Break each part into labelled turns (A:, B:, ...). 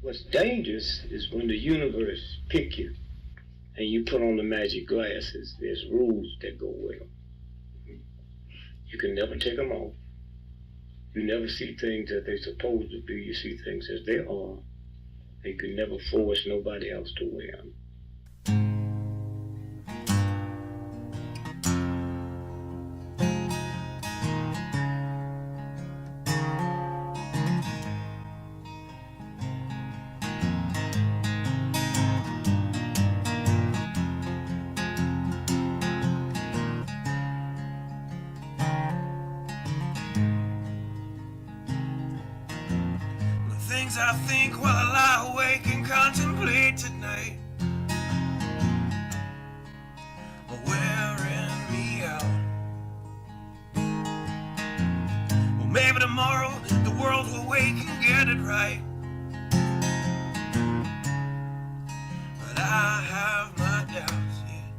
A: What's dangerous is when the universe pick you and you put on the magic glasses. There's rules that go with them. You can never take them off. You never see things as they're supposed to be. You see things as they are. And you can never force nobody else to wear them.
B: I think while I lie awake and contemplate tonight are wearing me out. Well, maybe tomorrow the world will wake and get it right, but I have my doubts, yeah.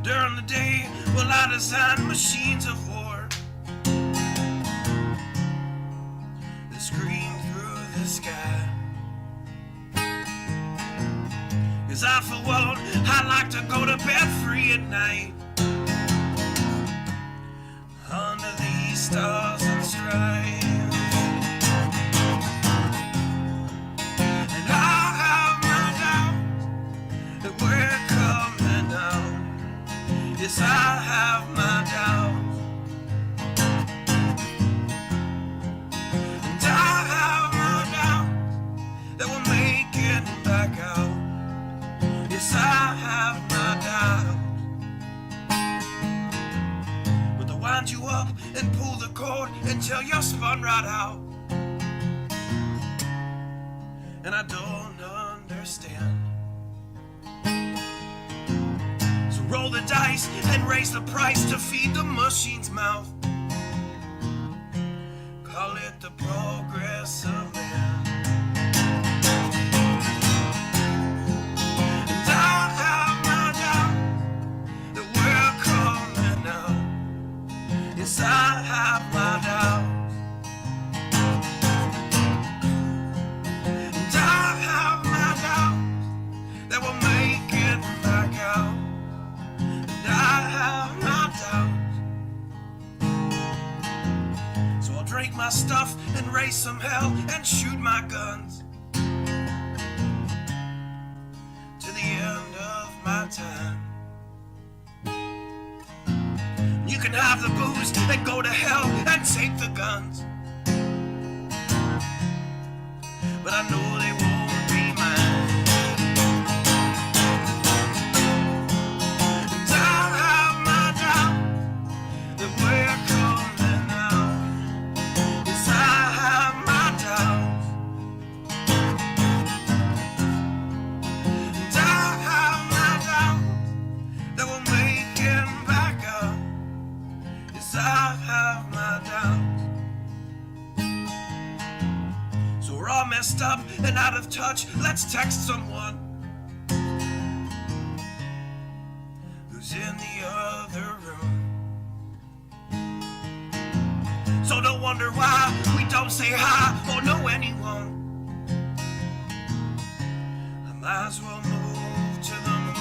B: During the day, well, I design machines of war that scream through the sky. 'Cause I, for one, I like to go to bed free at night under these stars and stripes. And I have my doubts that we're coming out. Yes, I have my doubts, and I have my doubts that we'll make it back out. Yes, I have my doubts, but they'll wind you up and pull the cord until you're spun right out. And I don't understand. Roll the dice and raise the price to feed the machine's mouth. Call it the progress of man. And I have my doubt that we're coming out. Yes, I have my doubts. And I have my doubts that we'll make it back out. I have my doubts, so I'll drink my stuff and raise some hell and shoot my guns to the end of my time. You can have the booze and go to hell and take the guns, but I know they won't be mine. We're coming out. Yes, I have my doubts, and I have my doubts that we'll make it back up. Yes, I have my doubts. So we're all messed up and out of touch. Let's text someone who's in the other room. So don't wonder why we don't say hi or know anyone. I might as well move to the moon.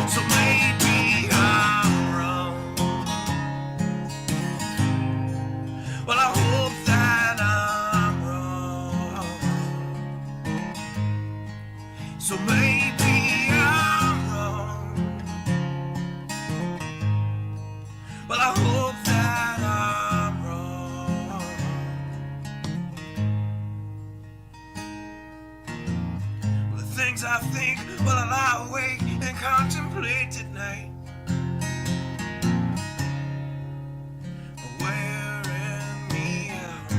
B: So maybe I'm wrong. Well, I hope that I'm wrong. So maybe I'm wrong. Well, I hope that I'm wrong. Well, the things I think while I lie awake and contemplate at night are wearing me out.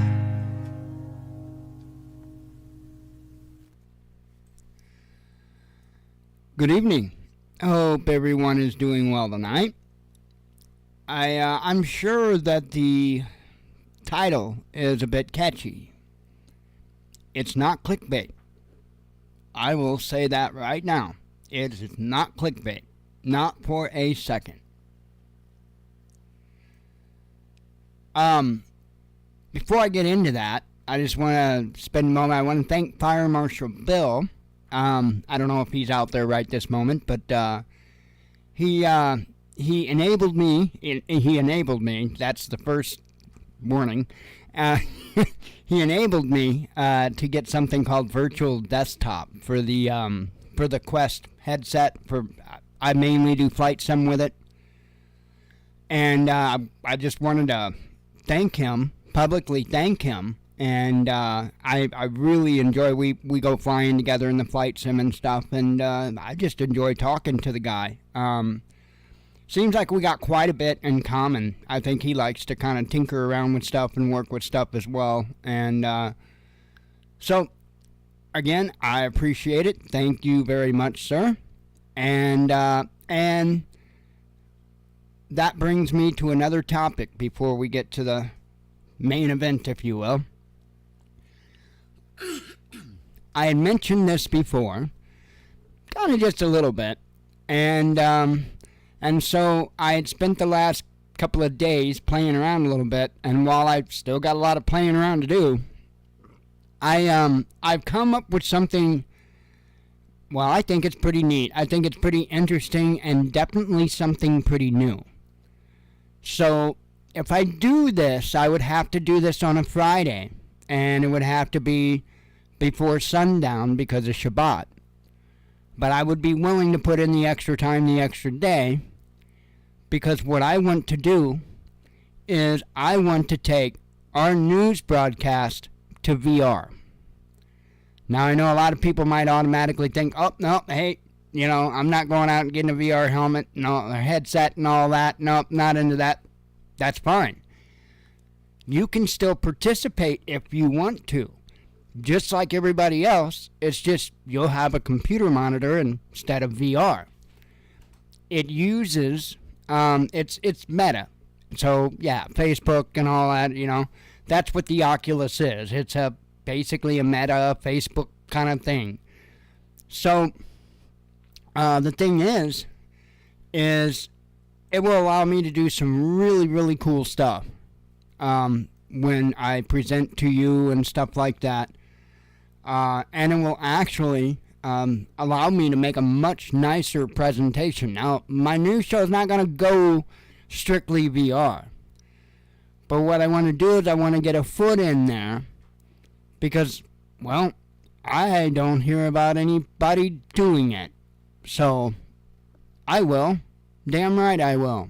C: Good evening. I hope everyone is doing well tonight. I'm sure that the title is a bit catchy. It's not clickbait. I will say that right now. It is not clickbait. Not for a second. Before I get into that, I just want to spend a moment. I want to thank Fire Marshal Bill. I don't know if he's out there right this moment, but he enabled me. He enabled me. That's the first warning. He enabled me to get something called Virtual Desktop for the Quest headset. I mainly do flight sim with it, and I just wanted to publicly thank him. And I really enjoy. We go flying together in the flight sim and stuff, and I just enjoy talking to the guy. Seems like we got quite a bit in common. I think he likes to kind of tinker around with stuff and work with stuff as well. And so, again, I appreciate it. Thank you very much, sir. And that brings me to another topic before we get to the main event, if you will. I had mentioned this before, kind of just a little bit, and so I had spent the last couple of days playing around a little bit, and while I've still got a lot of playing around to do, I've come up with something. Well, I think it's pretty neat. I think it's pretty interesting and definitely something pretty new. So if I do this, I would have to do this on a Friday, and it would have to be before sundown because of Shabbat. But I would be willing to put in the extra time, the extra day, because what I want to do is I want to take our news broadcast to VR. Now, I know a lot of people might automatically think, oh, no, hey, I'm not going out and getting a VR helmet, no, a headset and all that. Nope, not into that. That's fine. You can still participate if you want to. Just like everybody else, it's just you'll have a computer monitor instead of VR. It uses, it's Meta. So, yeah, Facebook and all that, that's what the Oculus is. It's basically a Meta, Facebook kind of thing. So, the thing is it will allow me to do some really, really cool stuff when I present to you and stuff like that. And it will actually allow me to make a much nicer presentation. Now, my new show is not going to go strictly VR. But what I want to do is I want to get a foot in there because, well, I don't hear about anybody doing it. So, I will. Damn right I will.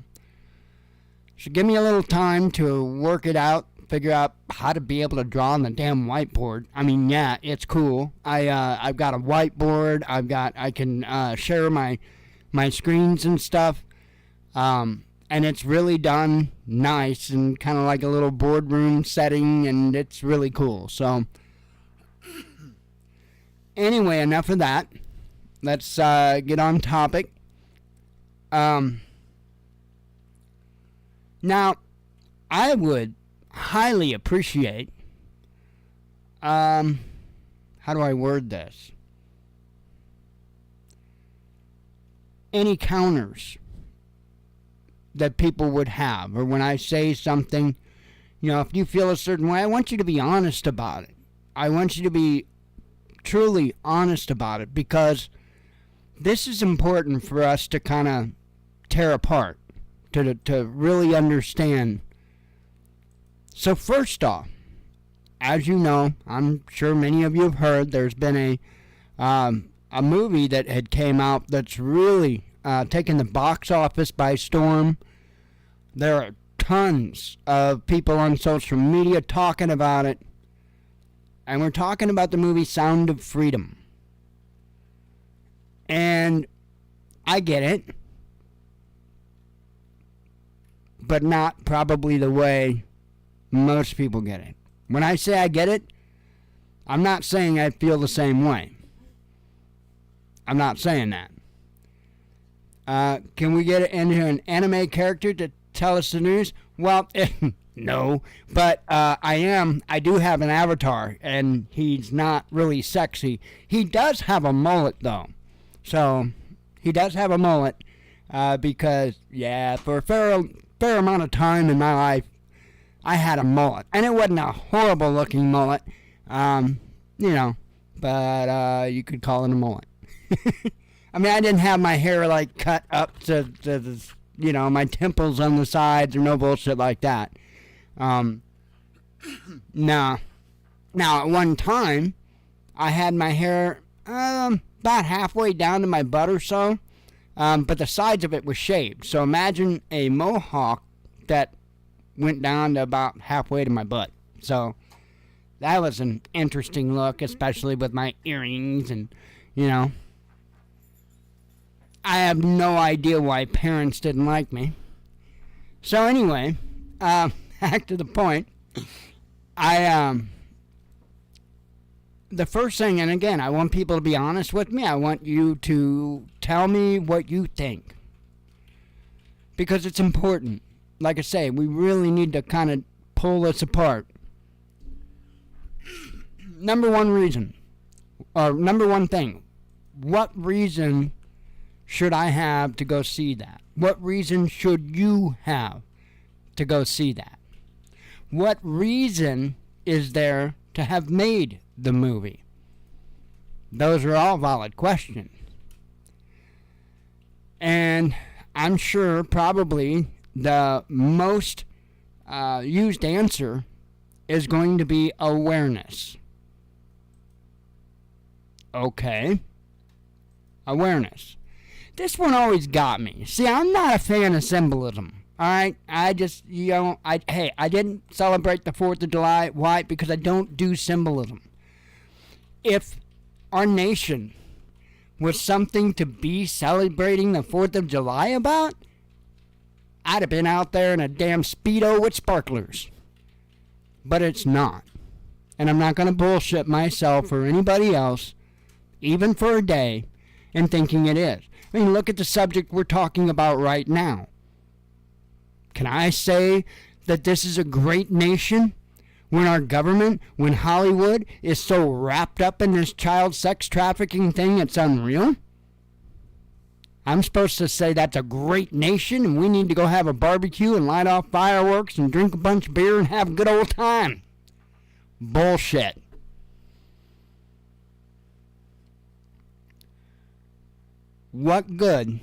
C: So give me a little time to work it out, figure out how to be able to draw on the damn whiteboard. I mean, yeah, it's cool. I've got a whiteboard. I can share my screens and stuff. And it's really done nice and kind of like a little boardroom setting, and it's really cool. So, anyway, enough of that. Let's get on topic. Now, I would highly appreciate, how do I word this? Any counters that people would have, or when I say something, if you feel a certain way, I want you to be honest about it. I want you to be truly honest about it, because this is important for us to kind of tear apart, to really understand. So first off, as you know, I'm sure many of you have heard, there's been a movie that had came out that's really taken the box office by storm. There are tons of people on social media talking about it, and we're talking about the movie Sound of Freedom. And I get it, but not probably the way most people get it. When I say I get it, I'm not saying I feel the same way. I'm not saying that. Can we get into an anime character to tell us the news? Well, No, but I do have an avatar, and he's not really sexy. He does have a mullet, though. So, he does have a mullet, because, yeah, for a fair amount of time in my life, I had a mullet. And it wasn't a horrible-looking mullet, but you could call it a mullet. I mean, I didn't have my hair, like, cut up to my temples on the sides or no bullshit like that. Now, at one time, I had my hair about halfway down to my butt or so, but the sides of it was shaved. So imagine a mohawk that went down to about halfway to my butt. So that was an interesting look, especially with my earrings and, I have no idea why parents didn't like me. So anyway, back to the point. The first thing, and again, I want people to be honest with me. I want you to tell me what you think, because it's important. Like I say, we really need to kind of pull this apart. Number one thing, what reason should I have to go see that? What reason should you have to go see that? What reason is there to have made the movie? Those are all valid questions. And I'm sure probably the most used answer is going to be awareness. Okay. Awareness. This one always got me. See, I'm not a fan of symbolism. Alright? I just, I didn't celebrate the 4th of July. Why? Because I don't do symbolism. If our nation was something to be celebrating the 4th of July about, I'd have been out there in a damn Speedo with sparklers. But it's not. And I'm not going to bullshit myself or anybody else, even for a day, in thinking it is. I mean, look at the subject we're talking about right now. Can I say that this is a great nation when our government, when Hollywood is so wrapped up in this child sex trafficking thing, it's unreal? I'm supposed to say that's a great nation and we need to go have a barbecue and light off fireworks and drink a bunch of beer and have a good old time. Bullshit. What good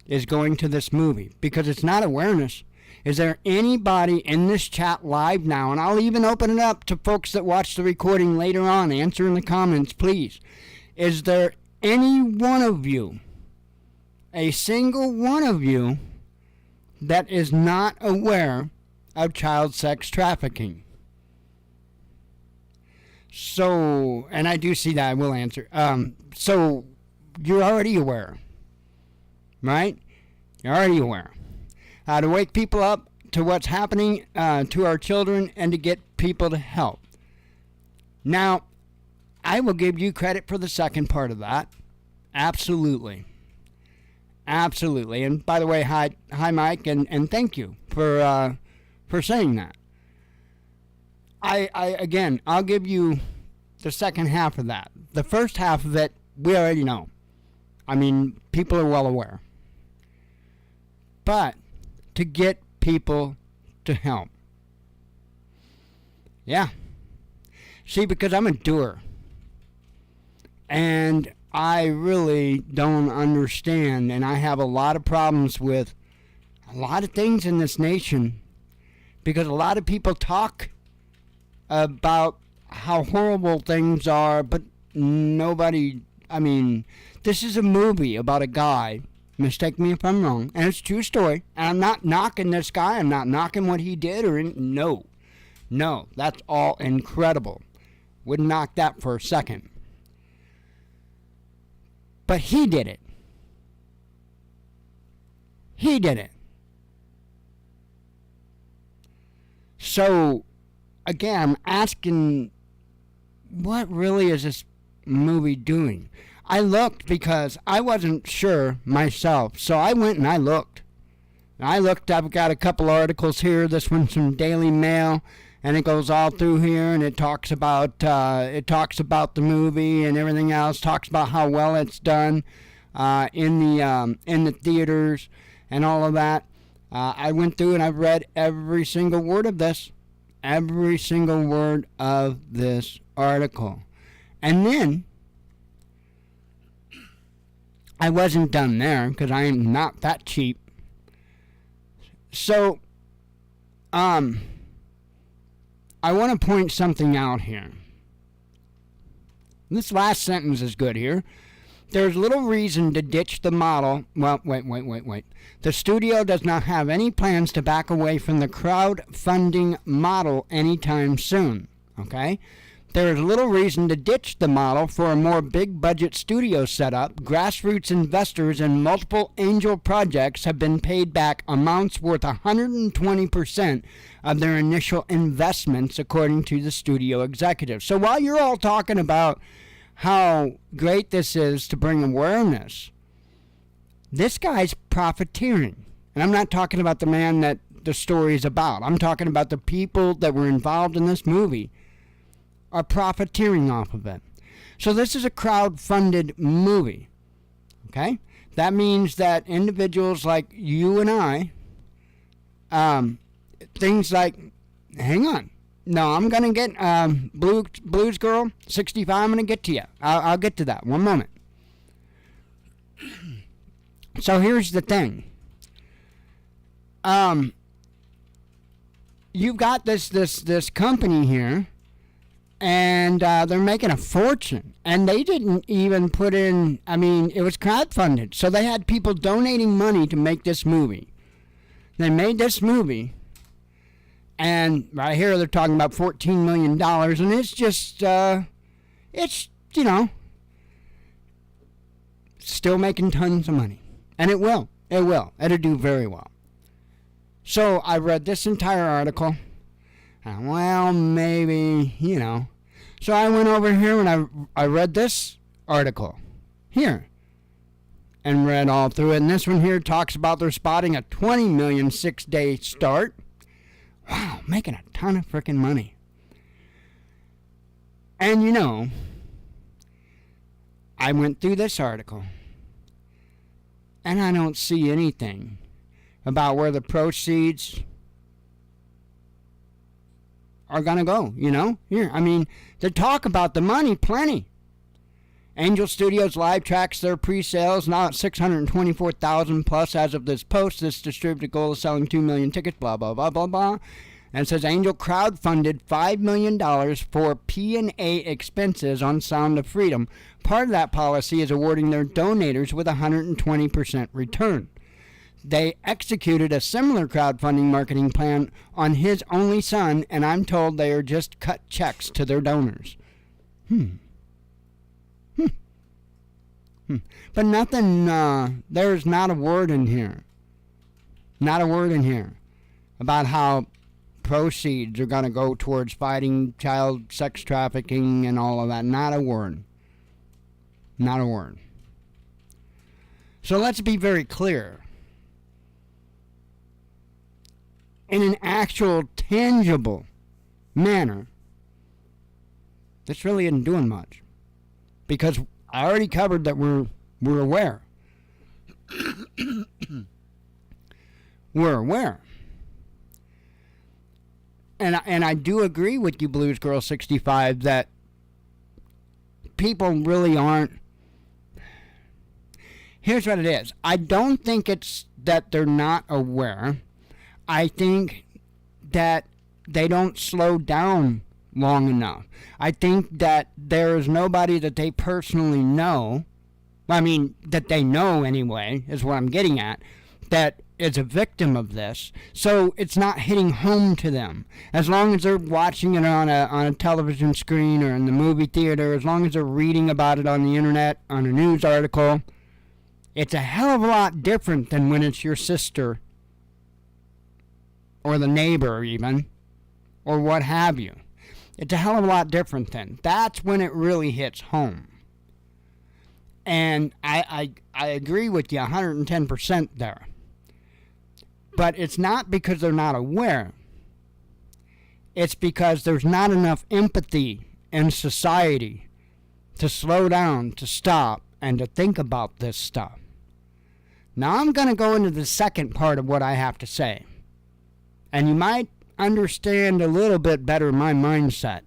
C: is going to this movie? Because it's not awareness. Is there anybody in this chat live now, and I'll even open it up to folks that watch the recording later on, answer in the comments, please. Is there any one of you, a single one of you, that is not aware of child sex trafficking? So, and I do see that, I will answer. So, you're already aware, right? You're already aware. To wake people up to what's happening to our children and to get people to help. Now, I will give you credit for the second part of that. Absolutely. Absolutely. And by the way, hi Mike, and thank you for saying that. Again, I'll give you the second half of that. The first half of it, we already know. I mean, people are well aware. But to get people to help. Yeah. See, because I'm a doer. And I really don't understand, and I have a lot of problems with a lot of things in this nation, because a lot of people talk about how horrible things are, but nobody, I mean, this is a movie about a guy, mistake me if I'm wrong, and it's a true story, and I'm not knocking this guy, I'm not knocking what he did, no, that's all incredible, wouldn't knock that for a second, but he did it. So, again, I'm asking, what really is this movie doing? I looked because I wasn't sure myself, so I went and I looked. I looked, I've got a couple articles here. This one's from Daily Mail, and it goes all through here, and it talks about the movie and everything else. Talks about how well it's done in the theaters and all of that. I went through and I've read every single word of this article, and then I wasn't done there because I am not that cheap. So, I want to point something out here. This last sentence is good here. There's little reason to ditch the model. Well, wait. The studio does not have any plans to back away from the crowdfunding model anytime soon. Okay? There is little reason to ditch the model for a more big-budget studio setup. Grassroots investors in multiple angel projects have been paid back amounts worth 120% of their initial investments, according to the studio executive. So while you're all talking about how great this is to bring awareness, this guy's profiteering. And I'm not talking about the man that the story is about. I'm talking about the people that were involved in this movie are profiteering off of it. So this is a crowd-funded movie, okay? That means that individuals like you and I, things like, hang on, no, I'm going to get Blues Girl 65, I'm going to get to you. I'll get to that, one moment. So here's the thing. You've got this company here, and they're making a fortune. And they didn't even put in, I mean, it was crowdfunded. So they had people donating money to make this movie. They made this movie, and right here they're talking about $14 million, and it's just, it's, you know, still making tons of money. And it will. It'll do very well. So I read this entire article. Well, maybe, you know. So I went over here and I read this article here and read all through it. And this one here talks about they're spotting a 20 million 6-day start. Wow, making a ton of freaking money. And you know, I went through this article and I don't see anything about where the proceeds are going to go, you know? Here, I mean, they talk about the money plenty. Angel Studios live tracks their pre-sales, now at 624,000 plus as of this post. This distributed goal is selling 2 million tickets, blah, blah, blah, blah, blah. And it says Angel crowdfunded $5 million for P&A expenses on Sound of Freedom. Part of that policy is awarding their donators with 120% return. They executed a similar crowdfunding marketing plan on his only son, and I'm told they are just cut checks to their donors. But nothing, there's not a word in here. Not a word in here about how proceeds are going to go towards fighting child sex trafficking and all of that. Not a word. Not a word. So let's be very clear. In an actual, tangible manner, this really isn't doing much. Because I already covered that we're aware. We're aware. And I do agree with you, Blues Girl 65, that people really aren't. Here's what it is. I don't think it's that they're not aware. I think that they don't slow down long enough. I think that there is nobody that they personally know, I mean, that they know anyway, is what I'm getting at, that is a victim of this. So it's not hitting home to them. As long as they're watching it on a television screen or in the movie theater, as long as they're reading about it on the internet, on a news article, it's a hell of a lot different than when it's your sister or the neighbor even, or what have you. It's a hell of a lot different then. That's when it really hits home. And I agree with you 110% there. But it's not because they're not aware. It's because there's not enough empathy in society to slow down, to stop, and to think about this stuff. Now I'm going to go into the second part of what I have to say. And you might understand a little bit better my mindset.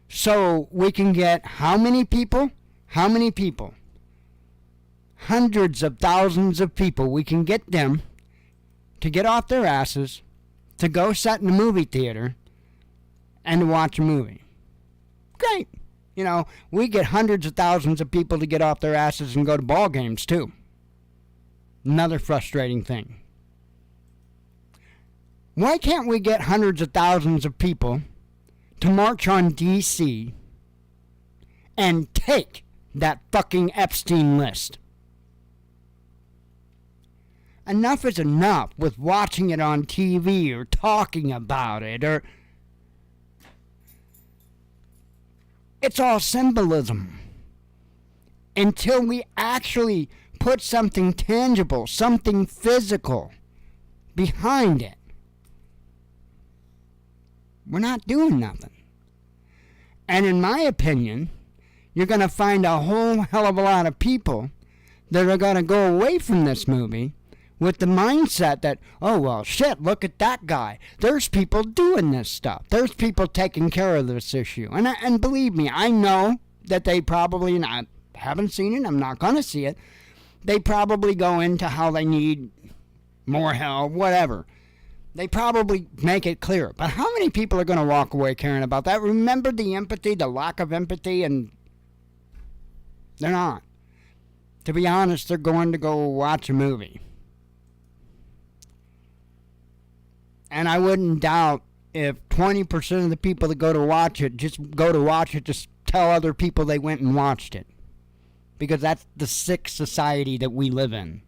C: So we can get how many people? How many people? Hundreds of thousands of people. We can get them to get off their asses, to go sit in a movie theater, and to watch a movie. Great. You know, we get hundreds of thousands of people to get off their asses and go to ball games too. Another frustrating thing. Why can't we get hundreds of thousands of people to march on D.C. and take that fucking Epstein list? Enough is enough with watching it on TV or talking about it, or it's all symbolism. Until we actually put something tangible, something physical behind it, we're not doing nothing. And in my opinion, you're going to find a whole hell of a lot of people that are going to go away from this movie with the mindset that, oh, well, shit, look at that guy. There's people doing this stuff. There's people taking care of this issue. And believe me, I know that they probably, and I haven't seen it, I'm not going to see it, they probably go into how they need more help, whatever. They probably make it clear. But how many people are going to walk away caring about that? Remember the empathy, the lack of empathy, and they're not. To be honest, they're going to go watch a movie. And I wouldn't doubt if 20% of the people that go to watch it just go to watch it to tell other people they went and watched it. Because that's the sick society that we live in.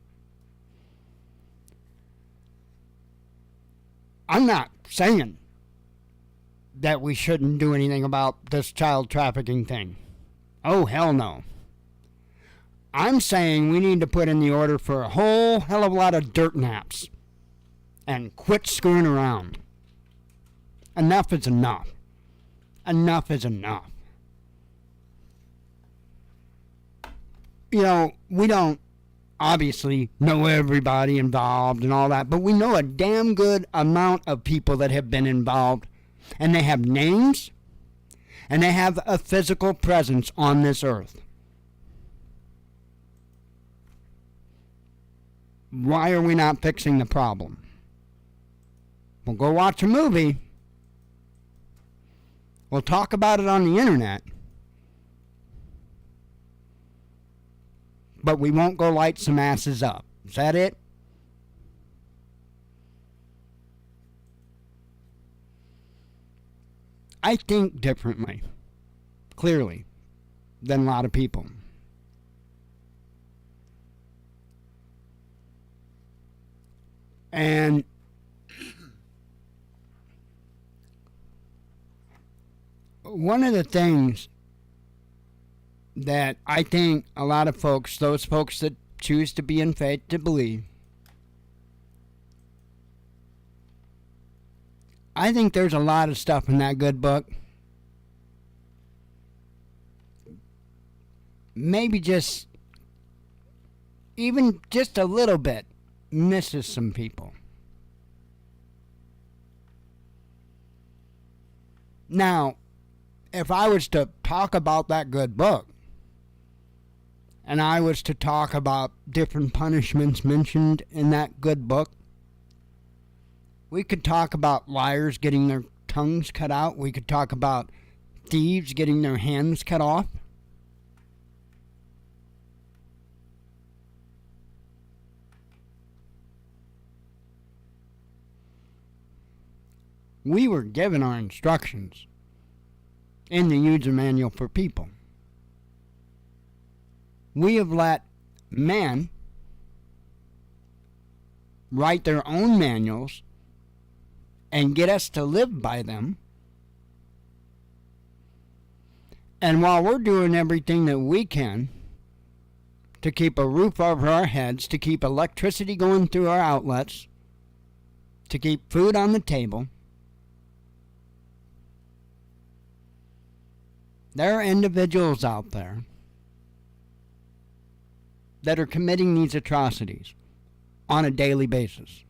C: I'm not saying that we shouldn't do anything about this child trafficking thing. Oh, hell no. I'm saying we need to put in the order for a whole hell of a lot of dirt naps. And quit screwing around. Enough is enough. Enough is enough. You know, we don't obviously know everybody involved and all that, but we know a damn good amount of people that have been involved, and they have names, and they have a physical presence on this earth. Why are we not fixing the problem? We'll go watch a movie. We'll talk about it on the internet. But we won't go light some asses up. Is that it? I think differently, clearly, than a lot of people. And one of the things that I think a lot of folks, those folks that choose to be in faith, to believe, I think there's a lot of stuff in that good book. Maybe just, even just a little bit, misses some people. Now, if I was to talk about that good book, and I was to talk about different punishments mentioned in that good book, we could talk about liars getting their tongues cut out. We could talk about thieves getting their hands cut off. We were given our instructions in the user manual for people. We have let men write their own manuals and get us to live by them. And while we're doing everything that we can to keep a roof over our heads, to keep electricity going through our outlets, to keep food on the table. There are individuals out there that are committing these atrocities on a daily basis.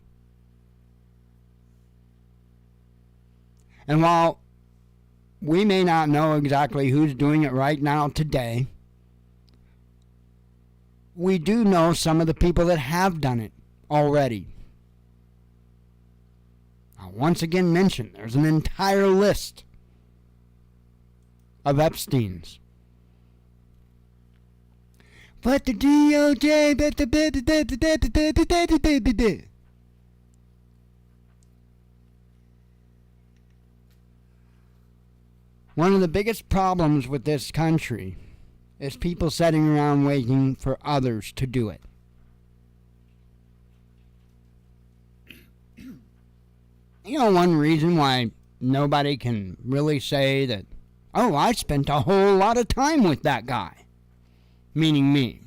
C: And while we may not know exactly who's doing it right now today, we do know some of the people that have done it already. I'll once again mention there's an entire list of Epsteins. But the DOJ, one of the biggest problems with this country is people sitting around waiting for others to do it. You know, one reason why nobody can really say that, oh, I spent a whole lot of time with that guy, meaning me.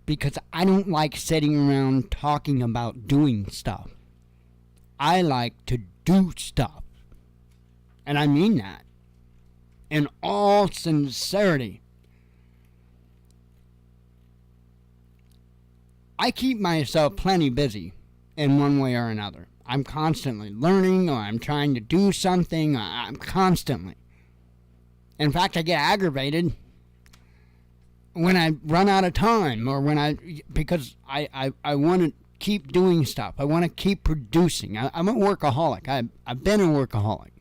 C: Because I don't like sitting around talking about doing stuff. I like to do stuff. And I mean that in all sincerity. I keep myself plenty busy in one way or another. I'm constantly learning, or I'm trying to do something. I'm constantly. In fact, I get aggravated when I run out of time, or because I want to keep doing stuff. I want to keep producing. I'm a workaholic. I've been a workaholic.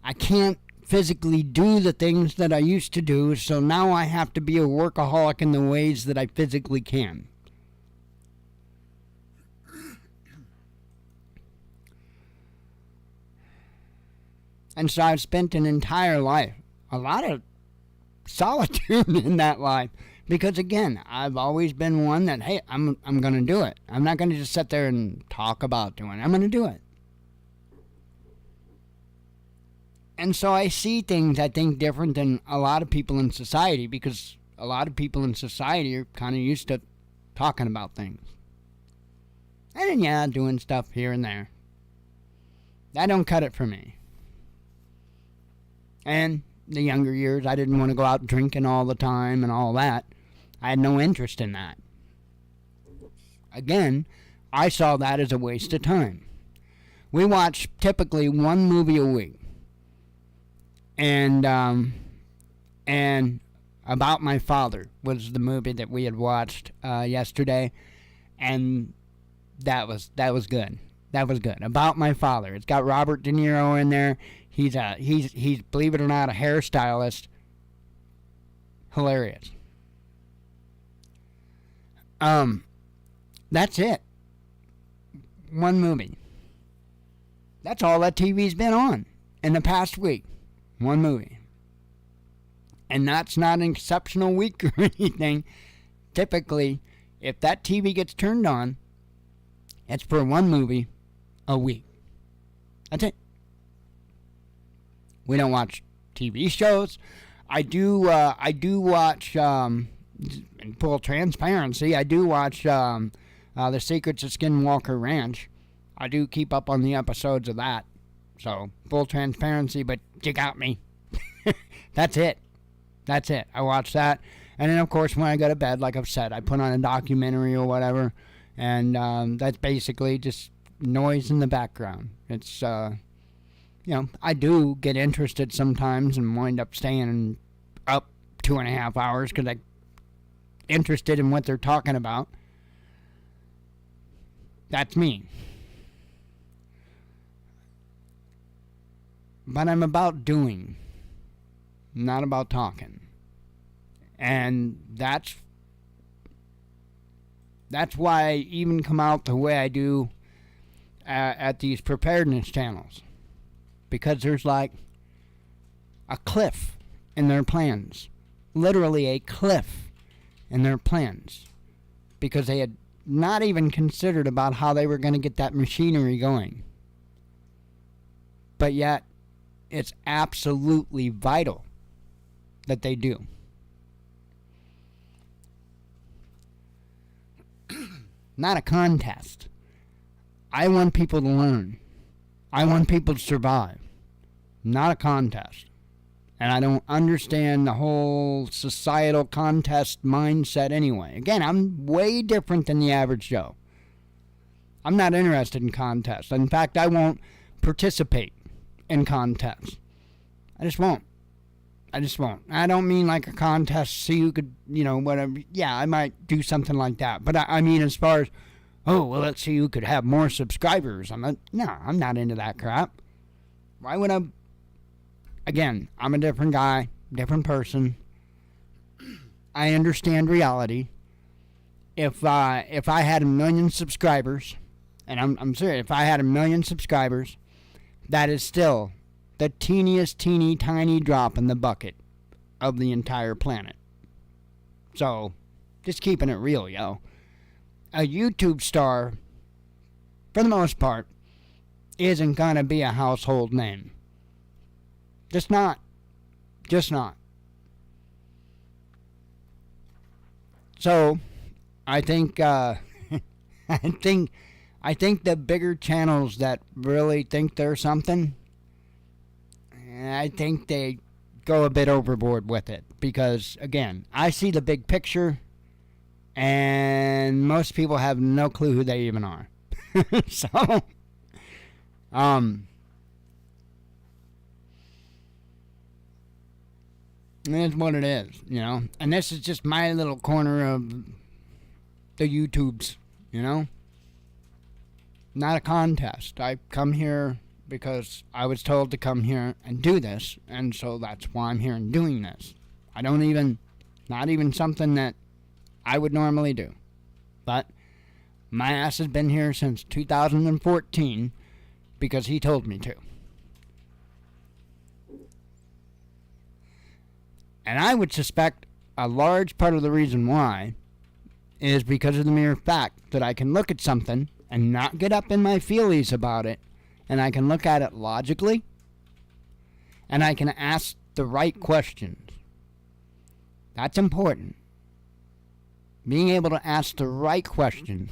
C: I can't physically do the things that I used to do, so now I have to be a workaholic in the ways that I physically can. And so I've spent an entire life, a lot of solitude in that life, because again, I've always been one that, hey, I'm going to do it. I'm not going to just sit there and talk about doing it. I'm going to do it. And so I see things, I think, different than a lot of people in society, because a lot of people in society are kind of used to talking about things. And then, yeah, doing stuff here and there. That don't cut it for me. And the younger years, I didn't want to go out drinking all the time and all that. I had no interest in that. Again, I saw that as a waste of time. We watch typically one movie a week. And About My Father was the movie that we had watched yesterday, and that was good. That was good. About My Father. It's got Robert De Niro in there. He's believe it or not, a hairstylist. Hilarious. That's it. One movie. That's all that TV's been on in the past week. One movie. And that's not an exceptional week or anything. Typically, if that TV gets turned on, it's for one movie a week. That's it. We don't watch TV shows. I do watch, in full transparency, I do watch The Secrets of Skinwalker Ranch. I do keep up on the episodes of that. So, full transparency, but you got me. That's it. That's it. I watch that. And then, of course, when I go to bed, like I've said, I put on a documentary or whatever. And that's basically just noise in the background. It's, I do get interested sometimes and wind up staying up 2.5 hours because I'm interested in what they're talking about. That's me. But I'm about doing, not about talking. And that's why I even come out the way I do at these preparedness channels. Because there's like a cliff in their plans. Literally a cliff in their plans. Because they had not even considered about how they were going to get that machinery going. But yet, it's absolutely vital that they do. not a contest. I want people to learn. I want people to survive, not a contest. And I don't understand the whole societal contest mindset anyway. Again, I'm way different than the average Joe. I'm not interested in contests. In fact, I won't participate in contests. I just won't. I don't mean like a contest so you could, whatever. Yeah, I might do something like that. But I mean as far as, let's see who could have more subscribers. I'm not into that crap. Why would I? Again, I'm a different guy, different person. I understand reality. If I had 1 million subscribers, and I'm serious, if I had 1 million subscribers, that is still the teeniest, teeny, tiny drop in the bucket of the entire planet. So, just keeping it real, yo. A YouTube star, for the most part, isn't gonna be a household name. Just not. So, I think, I think the bigger channels that really think they're something, I think they go a bit overboard with it. Because, again, I see the big picture, and most people have no clue who they even are. So, it's what it is, And this is just my little corner of the YouTubes, Not a contest. I come here because I was told to come here and do this, and so that's why I'm here and doing this. Not even something that I would normally do. But my ass has been here since 2014 because he told me to. And I would suspect a large part of the reason why is because of the mere fact that I can look at something and not get up in my feelies about it, and I can look at it logically, and I can ask the right questions. That's important. Being able to ask the right questions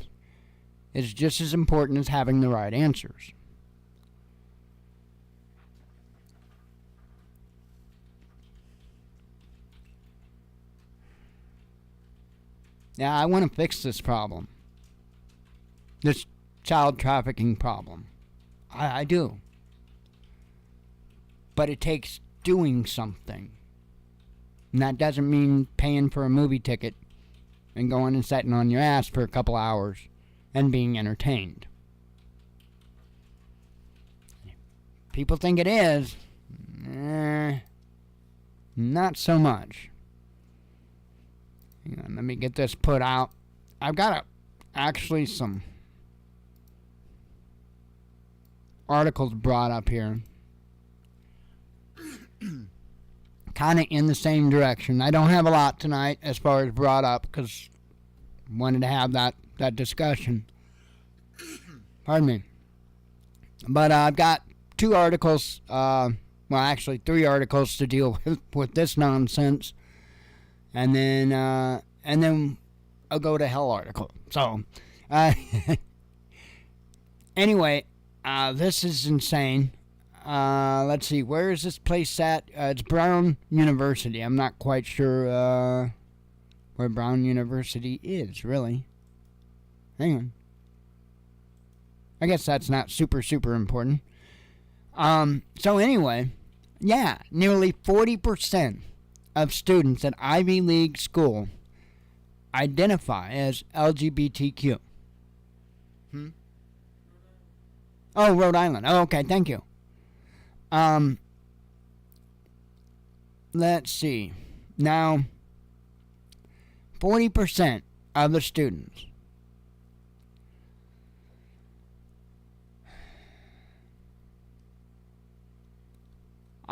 C: is just as important as having the right answers. Yeah, I want to fix this problem. This child trafficking problem. I do. But it takes doing something. And that doesn't mean paying for a movie ticket and going and sitting on your ass for a couple hours and being entertained. People think it is. Not so much. Hang on, let me get this put out. I've got actually some articles brought up here. Kind of in the same direction. I don't have a lot tonight as far as brought up because I wanted to have that discussion. Pardon me. But I've got 2 articles, actually 3 articles to deal with this nonsense. And then I'll go to hell article. So, anyway, this is insane. Let's see, where is this place at? It's Brown University. I'm not quite sure where Brown University is, really. Hang on. I guess that's not super important. So anyway, yeah, nearly 40% of students at Ivy League school identify as LGBTQ. Oh, Rhode Island. Oh, okay, thank you. Let's see. Now, 40% of the students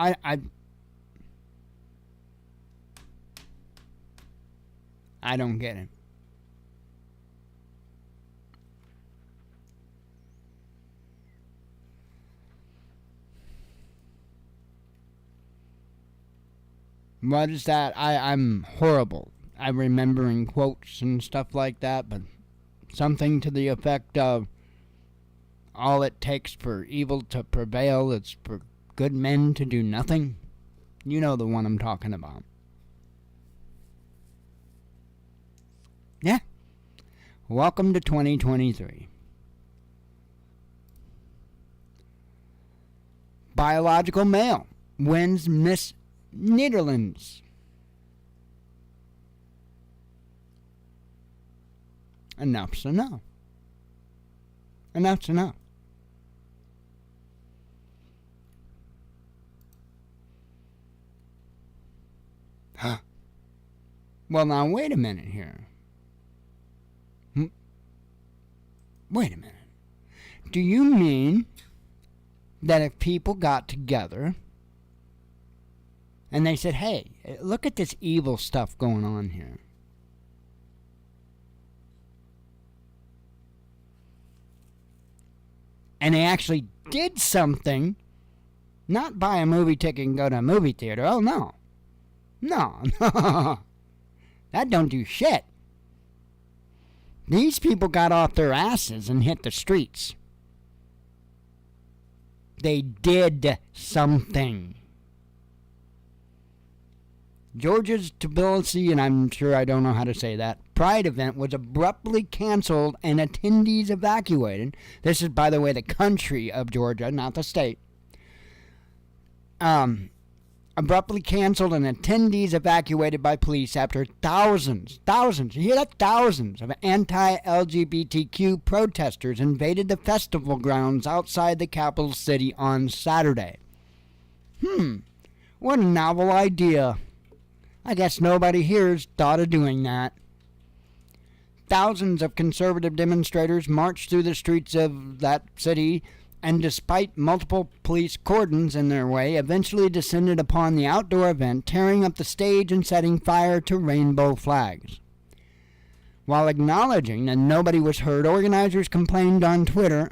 C: I don't get it. What is that? I'm horrible at remembering quotes and stuff like that, but Something to the effect of, all it takes for evil to prevail is for good men to do nothing. You know the one I'm talking about. Yeah. Welcome to 2023. Biological male wins Miss Netherlands. Enough's enough. Enough's enough. Huh. Well, now, wait a minute here. Wait a minute. Do you mean that if people got together and they said, hey, look at this evil stuff going on here, and they actually did something, not buy a movie ticket and go to a movie theater. Oh, no. No. That don't do shit. These people got off their asses and hit the streets. They did something. Georgia's Tbilisi, and I'm sure I don't know how to say that, Pride event was abruptly canceled and attendees evacuated. This is, by the way, the country of Georgia, not the state. Abruptly canceled and attendees evacuated by police after thousands, you hear that? Thousands of anti-LGBTQ protesters invaded the festival grounds outside the capital city on Saturday. What a novel idea. I guess nobody here's thought of doing that. Thousands of conservative demonstrators marched through the streets of that city and, despite multiple police cordons in their way, eventually descended upon the outdoor event, tearing up the stage and setting fire to rainbow flags. While acknowledging that nobody was hurt, organizers complained on Twitter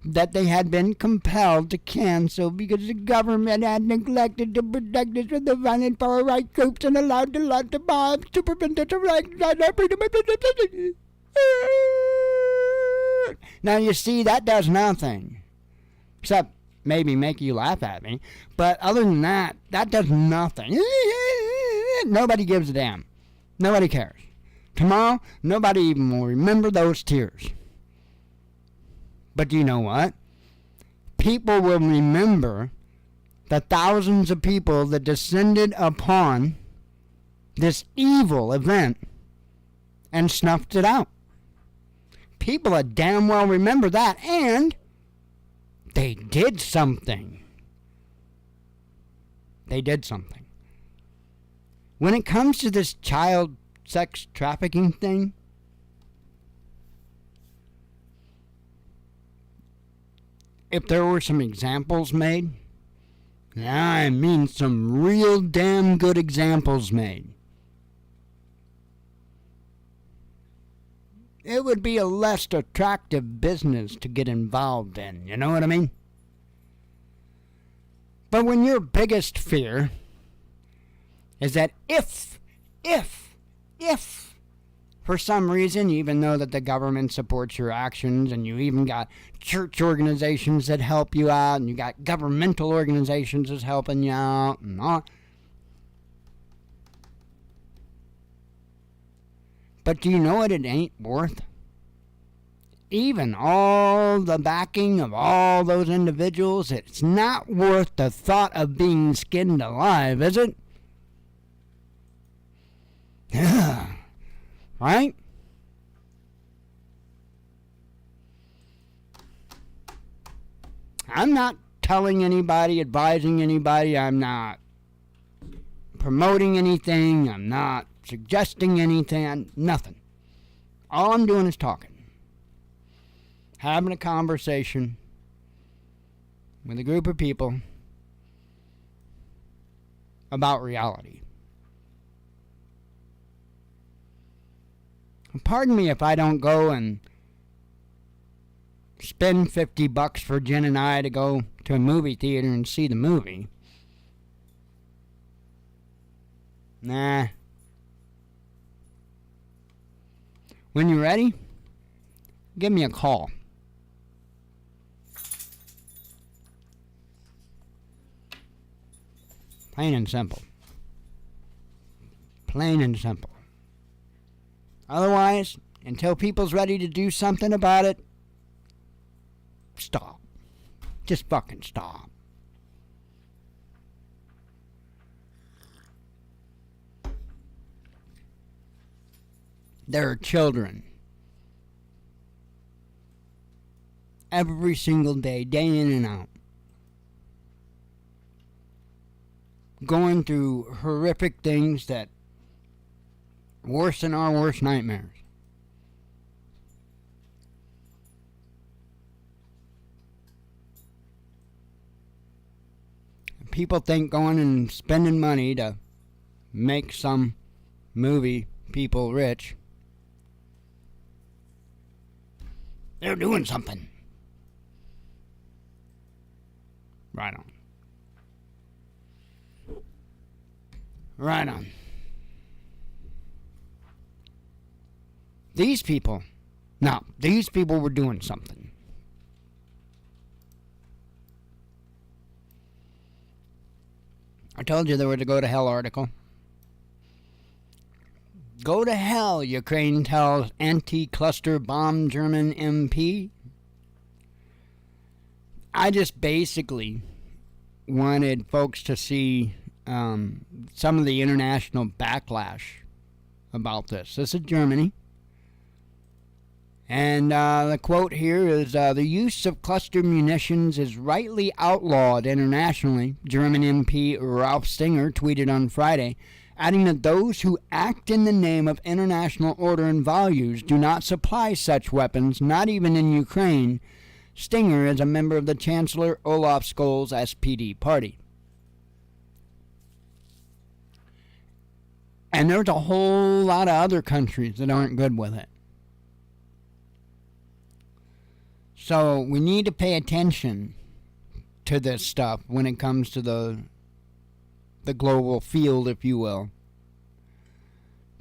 C: that they had been compelled to cancel because the government had neglected to protect us from the violent far-right groups and allowed the lot of bombs to prevent us from freedom of expression. Now, you see, that does nothing. Except maybe make you laugh at me. But other than that, that does nothing. Nobody gives a damn. Nobody cares. Tomorrow, nobody even will remember those tears. But do you know what? People will remember the thousands of people that descended upon this evil event and snuffed it out. People will damn well remember that, and they did something. They did something. When it comes to this child sex trafficking thing, if there were some examples made, I mean some real damn good examples made, it would be a less attractive business to get involved in, you know what I mean? But when your biggest fear is that if for some reason, even though that the government supports your actions, and you even got church organizations that help you out, and you got governmental organizations that's helping you out, and all. But do you know what it ain't worth? Even all the backing of all those individuals, it's not worth the thought of being skinned alive, is it? Yeah. Right? I'm not telling anybody, advising anybody, I'm not promoting anything, I'm not suggesting anything, nothing. All I'm doing is talking. Having a conversation with a group of people about reality. Pardon me if I don't go and spend $50 for Jen and I to go to a movie theater and see the movie. Nah. When you're ready, give me a call. Plain and simple. Plain and simple. Otherwise, until people's ready to do something about it, stop. Just fucking stop. There are children every single day, day in and out, going through horrific things that worse than our worst nightmares. People think going and spending money to make some movie people rich, they're doing something. Right on. Right on. These people were doing something. I told you there was a Go to Hell article. Go to hell, Ukraine tells anti-cluster bomb German MP. I just basically wanted folks to see some of the international backlash about this. This is Germany. And the quote here is, the use of cluster munitions is rightly outlawed internationally, German MP Ralph Stinger tweeted on Friday, adding that those who act in the name of international order and values do not supply such weapons, not even in Ukraine. Stinger is a member of the Chancellor Olaf Scholz SPD party. And there's a whole lot of other countries that aren't good with it. So we need to pay attention to this stuff when it comes to the global field, if you will.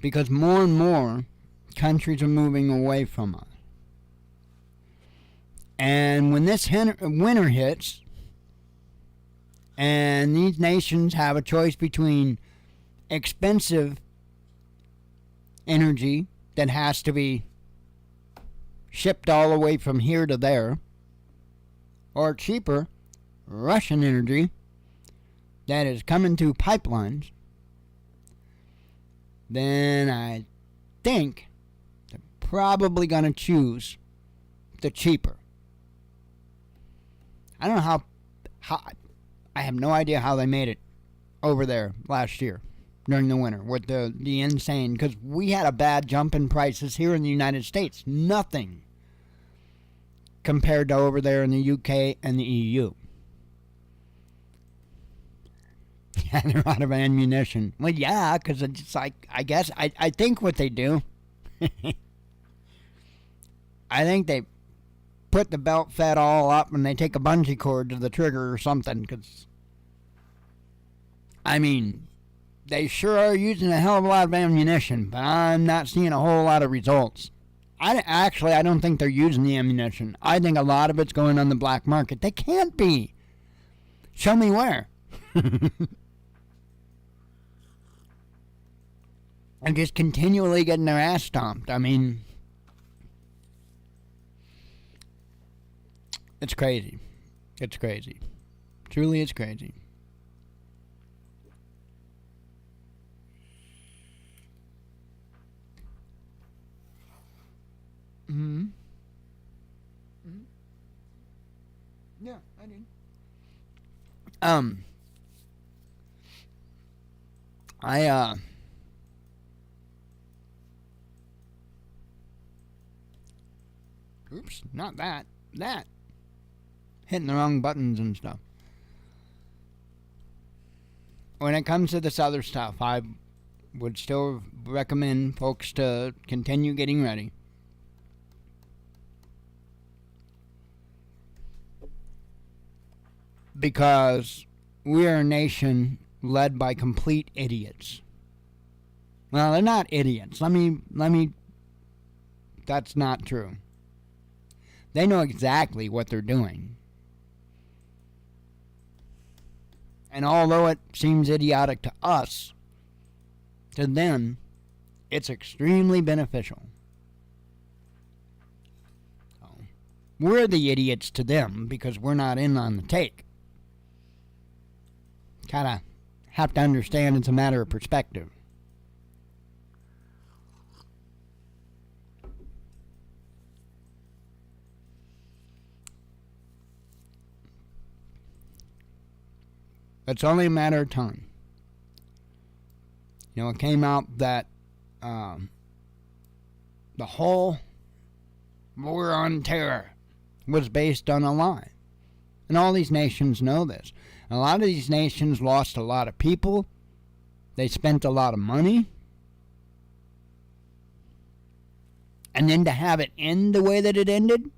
C: Because more and more countries are moving away from us. And when this winter hits, and these nations have a choice between expensive energy that has to be shipped all the way from here to there, or cheaper Russian energy that is coming through pipelines, then I think they're probably going to choose the cheaper. I don't know how I have no idea how they made it over there last year during the winter with the insane, because we had a bad jump in prices here in the United States. Nothing compared to over there in the UK and the EU. Yeah, they're out of ammunition. Well, yeah, because it's like, I guess, I think what they do, I think they put the belt fed all up and they take a bungee cord to the trigger or something, because, I mean, they sure are using a hell of a lot of ammunition, but I'm not seeing a whole lot of results. I don't think they're using the ammunition. I think a lot of it's going on the black market. They can't be. Show me where. And just continually getting their ass stomped. I mean, it's crazy. It's crazy. Truly, it's crazy. Mm-hmm. Mm-hmm. Yeah, I did. Oops, not that. That. Hitting the wrong buttons and stuff. When it comes to this other stuff, I would still recommend folks to continue getting ready. Because we are a nation led by complete idiots. Well, they're not idiots. Let me That's not true. They know exactly what they're doing. And although it seems idiotic to us, to them, it's extremely beneficial. So, we're the idiots to them because we're not in on the take. Kind of have to understand it's a matter of perspective. It's only a matter of time. You know, it came out that the whole war on terror was based on a lie. And all these nations know this. A lot of these nations lost a lot of people. They spent a lot of money. And then to have it end the way that it ended?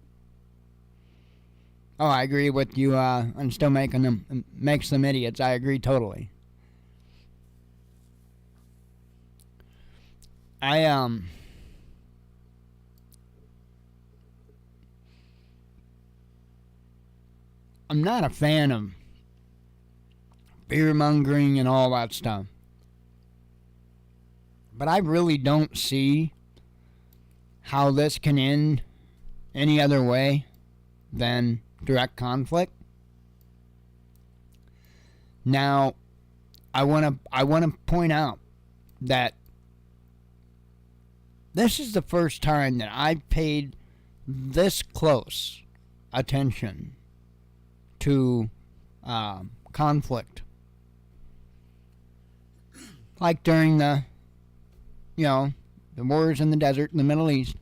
C: Oh, I agree with you on still making them, makes them idiots. I agree totally. I'm not a fan of fear-mongering and all that stuff. But I really don't see how this can end any other way than direct conflict. Now, I want to point out that this is the first time that I've paid this close attention to conflict. Like during the wars in the desert in the Middle East.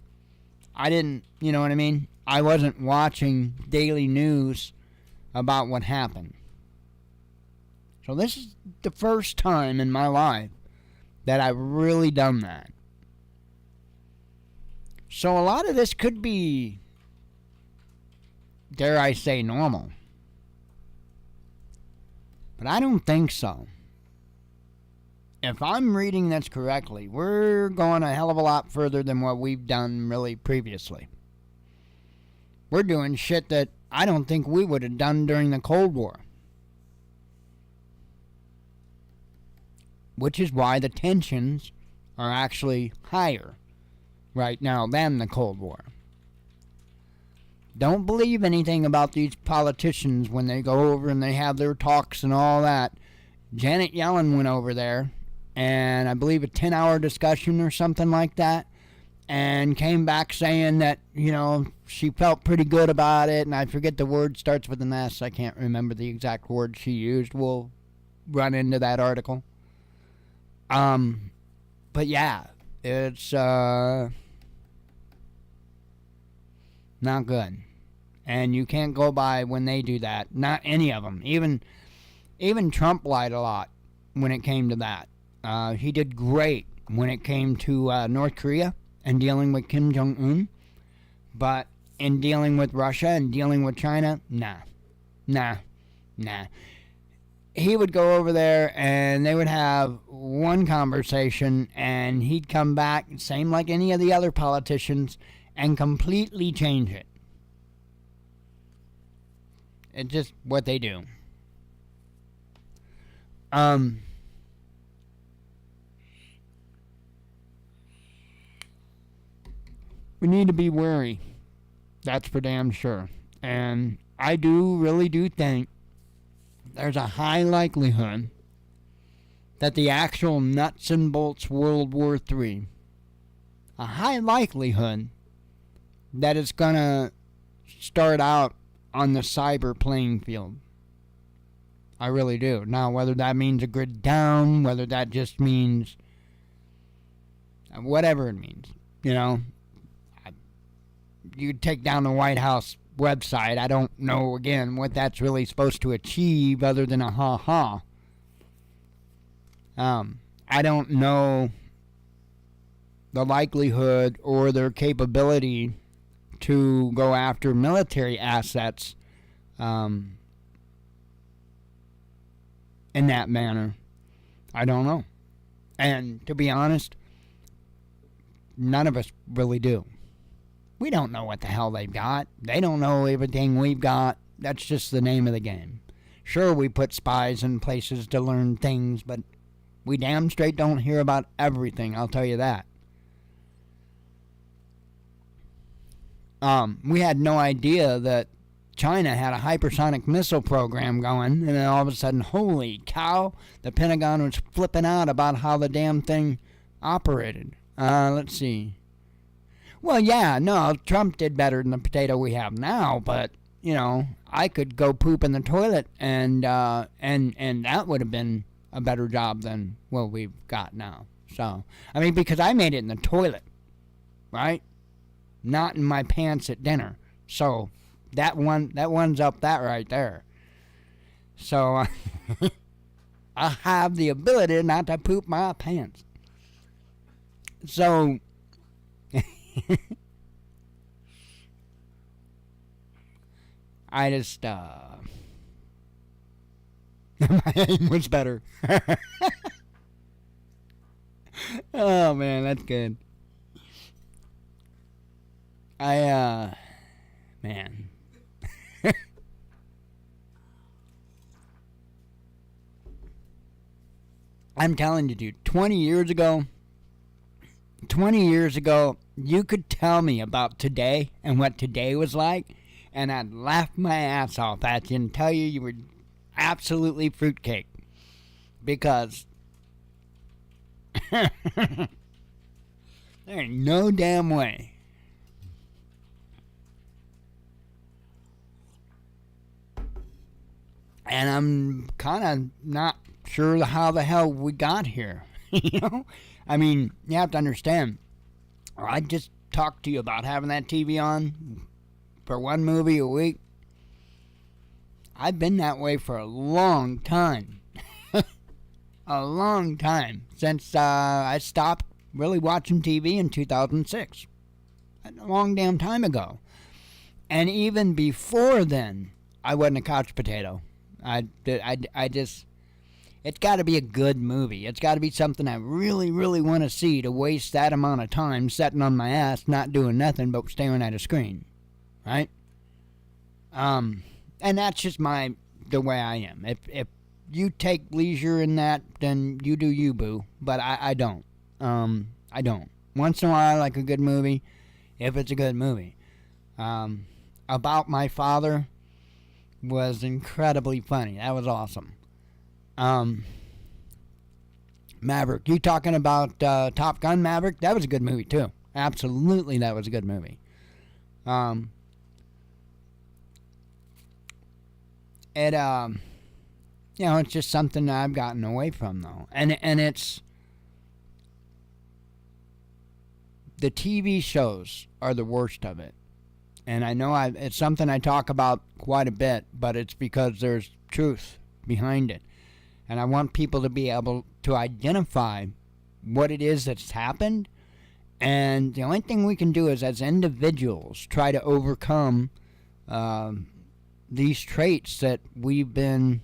C: I didn't, you know what I mean? I wasn't watching daily news about what happened. So this is the first time in my life that I've really done that. So a lot of this could be, dare I say, normal. But I don't think so. If I'm reading this correctly, we're going a hell of a lot further than what we've done really previously. We're doing shit that I don't think we would have done during the Cold War. Which is why the tensions are actually higher right now than the Cold War. Don't believe anything about these politicians when they go over and they have their talks and all that. Janet Yellen went over there, and I believe a 10-hour discussion or something like that, and came back saying that, she felt pretty good about it, and I forget the word, starts with an S. I can't remember the exact word she used. We'll run into that article. But yeah, it's not good. And you can't go by when they do that. Not any of them. Even Trump lied a lot when it came to that. He did great when it came to North Korea and dealing with Kim Jong-un. But in dealing with Russia and dealing with China, nah. He would go over there and they would have one conversation and he'd come back, same like any of the other politicians, and completely change it. It's just what they do. We need to be wary. That's for damn sure. And I really do think there's a high likelihood that the actual nuts and bolts World War III, a high likelihood that it's going to start out on the cyber playing field. I really do. Now, whether that means a grid down, whether that just means whatever it means, you take down the White House website. I don't know, again, what that's really supposed to achieve other than a ha-ha. I don't know the likelihood or their capability to go after military assets in that manner. I don't know. And to be honest, none of us really do. We don't know what the hell they've got. They don't know everything we've got. That's just the name of the game. Sure, we put spies in places to learn things, but we damn straight don't hear about everything, I'll tell you that. We had no idea that China had a hypersonic missile program going, and then all of a sudden, holy cow, the Pentagon was flipping out about how the damn thing operated. Let's see. Well, yeah, no, Trump did better than the potato we have now, but, you know, I could go poop in the toilet, and that would have been a better job than what we've got now. So, I mean, because I made it in the toilet, right? Not in my pants at dinner. So, that one's up that right there. So, I have the ability not to poop my pants. So, I just, my aim was better. Oh, man, that's good. Man. I'm telling you, dude, 20 years ago, you could tell me about today and what today was like, and I'd laugh my ass off at you and tell you were absolutely fruitcake. Because there ain't no damn way. And I'm kind of not sure how the hell we got here. You know? I mean, you have to understand. I just talked to you about having that TV on for one movie a week. I've been that way for a long time. A long time. Since I stopped really watching TV in 2006. A long damn time ago. And even before then, I wasn't a couch potato. I just... It's got to be a good movie. It's got to be something I really, really want to see to waste that amount of time sitting on my ass, not doing nothing but staring at a screen. Right? And that's just the way I am. If you take leisure in that, then you do you, boo. But I don't. I don't. Once in a while I like a good movie, if it's a good movie. About My Father was incredibly funny. That was awesome. Maverick. You talking about Top Gun Maverick? That was a good movie too. Absolutely, that was a good movie. It's just something that I've gotten away from though, and it's the TV shows are the worst of it. And I know it's something I talk about quite a bit, but it's because there's truth behind it. And I want people to be able to identify what it is that's happened. And the only thing we can do is, as individuals, try to overcome these traits that we've been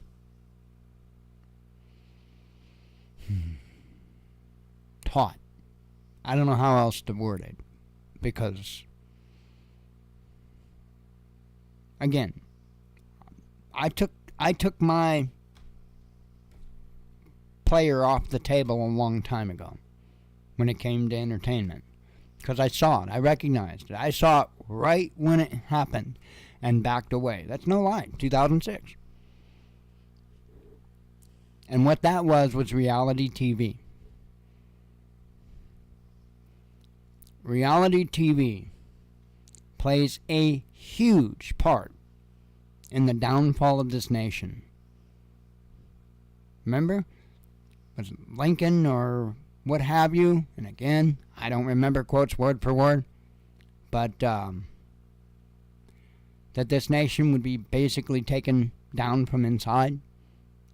C: taught. I don't know how else to word it. Because, again, I took my player off the table a long time ago when it came to entertainment, because I saw it, I recognized it, I saw it right when it happened and backed away. That's no lie. 2006. And what that was reality TV. Reality TV plays a huge part in the downfall of this nation. Remember? Was it Lincoln or what have you? And again, I don't remember quotes word for word. But that this nation would be basically taken down from inside.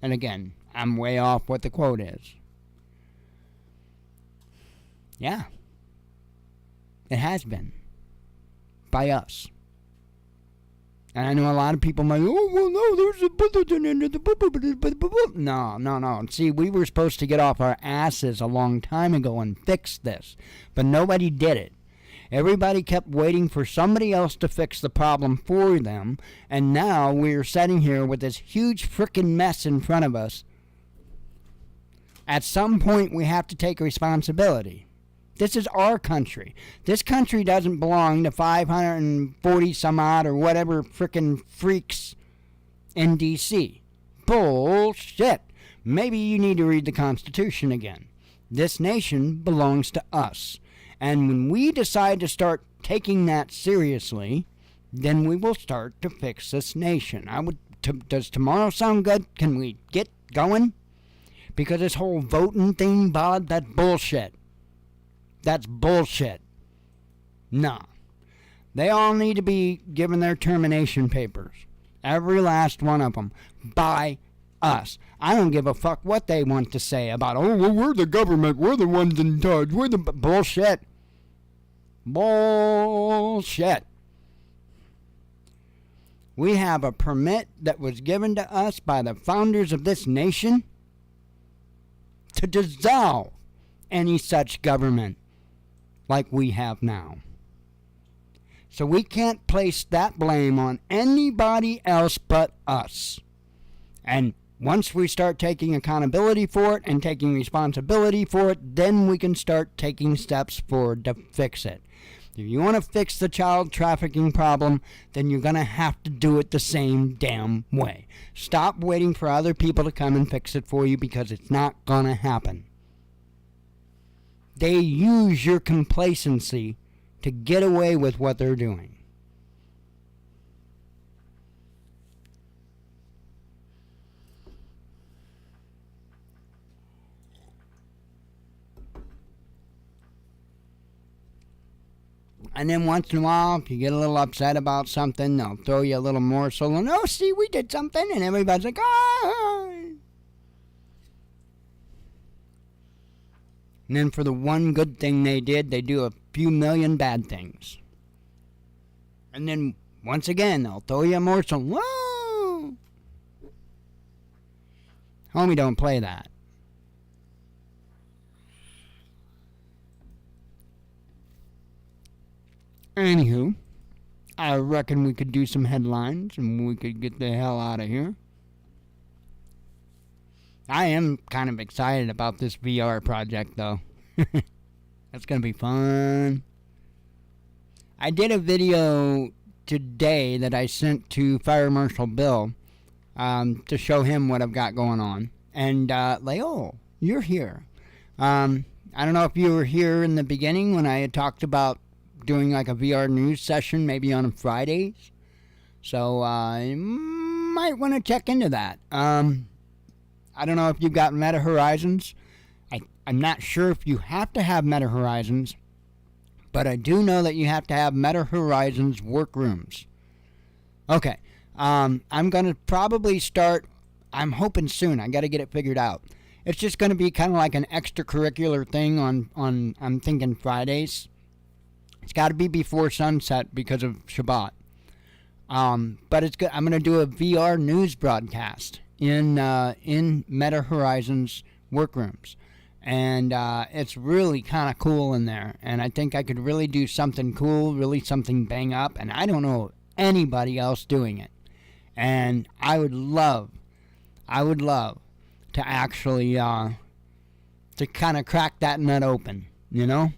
C: And again, I'm way off what the quote is. Yeah. It has been. By us. And I know a lot of people might, oh, well, no, there's a... No. See, we were supposed to get off our asses a long time ago and fix this. But nobody did it. Everybody kept waiting for somebody else to fix the problem for them, and now we're sitting here with this huge frickin' mess in front of us. At some point, we have to take responsibility. This is our country. This country doesn't belong to 540 some odd or whatever frickin' freaks in D.C. Bullshit. Maybe you need to read the Constitution again. This nation belongs to us. And when we decide to start taking that seriously, then we will start to fix this nation. Does tomorrow sound good? Can we get going? Because this whole voting thing, Bob, that's bullshit. That's bullshit. No. They all need to be given their termination papers. Every last one of them. By us. I don't give a fuck what they want to say about, oh, well, we're the government. We're the ones in charge. We're the... Bullshit. Bullshit. We have a permit that was given to us by the founders of this nation to dissolve any such government like we have now. So we can't place that blame on anybody else but us. And once we start taking accountability for it and taking responsibility for it, then we can start taking steps forward to fix it. If you want to fix the child trafficking problem, then you're going to have to do it the same damn way. Stop waiting for other people to come and fix it for you, because it's not going to happen. They use your complacency to get away with what they're doing. And then once in a while, if you get a little upset about something, they'll throw you a little morsel. And, oh, see, we did something. And everybody's like, oh. And then for the one good thing they did, they do a few million bad things. And then, once again, they'll throw you a morsel. Whoa! Homie, don't play that. Anywho, I reckon we could do some headlines and we could get the hell out of here. I am kind of excited about this VR project, though. That's going to be fun. I did a video today that I sent to Fire Marshal Bill to show him what I've got going on. And, oh, you're here. I don't know if you were here in the beginning when I had talked about doing like a VR news session maybe on Fridays. So you might want to check into that. I don't know if you've got Meta Horizons. I'm not sure if you have to have Meta Horizons, but I do know that you have to have Meta Horizons workrooms. Okay, I'm going to probably start, I'm hoping soon. I got to get it figured out. It's just going to be kind of like an extracurricular thing on I'm thinking Fridays. It's got to be before sunset because of Shabbat. But it's good. I'm going to do a VR news broadcast in Meta Horizons workrooms. And it's really kind of cool in there. And I think I could really do something cool, really something bang up. And I don't know anybody else doing it. And I would love to actually to kind of crack that nut open, you know?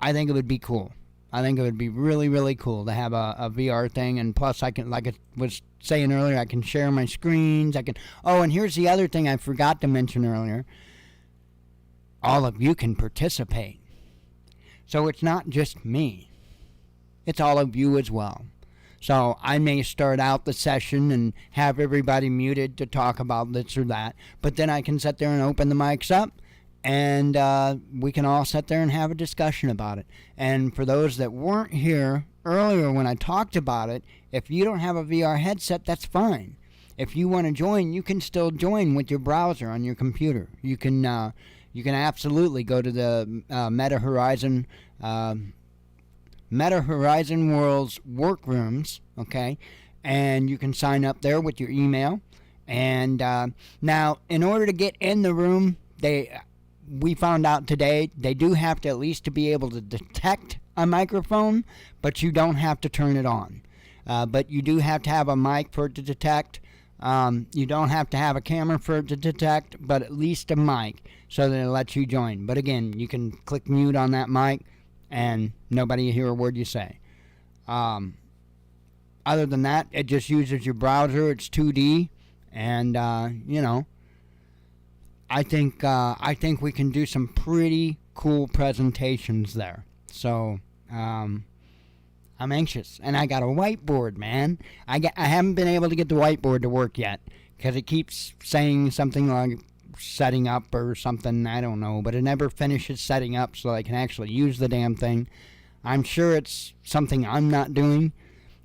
C: I think it would be cool. I think it would be really, really cool to have a VR thing. And plus, I can, like I was saying earlier, I can share my screens. Oh, and here's the other thing I forgot to mention earlier. All of you can participate. So it's not just me. It's all of you as well. So I may start out the session and have everybody muted to talk about this or that. But then I can sit there and open the mics up. And we can all sit there and have a discussion about it. And for those that weren't here earlier when I talked about it, if you don't have a VR headset, that's fine. If you want to join, you can still join with your browser on your computer. You can absolutely go to the Meta Horizon World's workrooms, okay? And you can sign up there with your email. And now, in order to get in the room, we found out today they do have to at least to be able to detect a microphone, but you don't have to turn it on. But you do have to have a mic for it to detect. You don't have to have a camera for it to detect, but at least a mic so that it lets you join. But again, you can click mute on that mic and nobody will hear a word you say. Other than that, it just uses your browser. It's 2D, and I think we can do some pretty cool presentations there. So I'm anxious, and I got a whiteboard, man. I haven't been able to get the whiteboard to work yet because it keeps saying something like setting up or something. I don't know, but it never finishes setting up so I can actually use the damn thing. I'm sure it's something I'm not doing.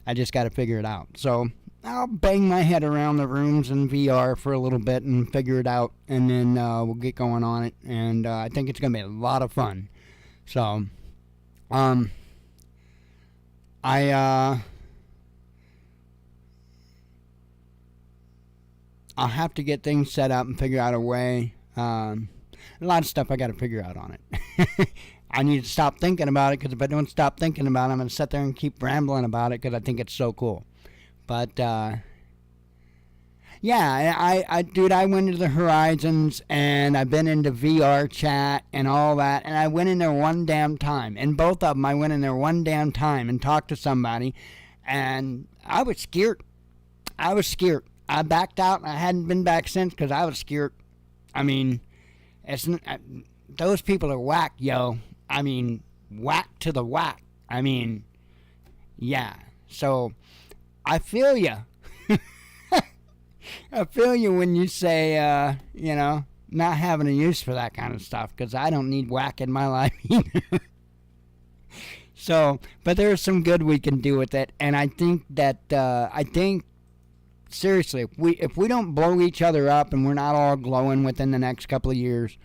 C: I just got to figure it out. So I'll bang my head around the rooms in VR for a little bit and figure it out, and then we'll get going on it. And I think it's going to be a lot of fun. So, I'll have to get things set up and figure out a way. A lot of stuff I got to figure out on it. I need to stop thinking about it, because if I don't stop thinking about it, I'm going to sit there and keep rambling about it because I think it's so cool. But, yeah, dude, I went into the Horizons, and I've been into VR chat and all that, and I went in there one damn time. And both of them, I went in there one damn time and talked to somebody, and I was scared. I backed out, and I hadn't been back since because I was scared. I mean, those people are whack, yo. I mean, whack to the whack. I mean, yeah. So, I feel you. I feel you when you say, not having a use for that kind of stuff, because I don't need whack in my life either. So, but there's some good we can do with it, and I think that, seriously, if we don't blow each other up and we're not all glowing within the next couple of years,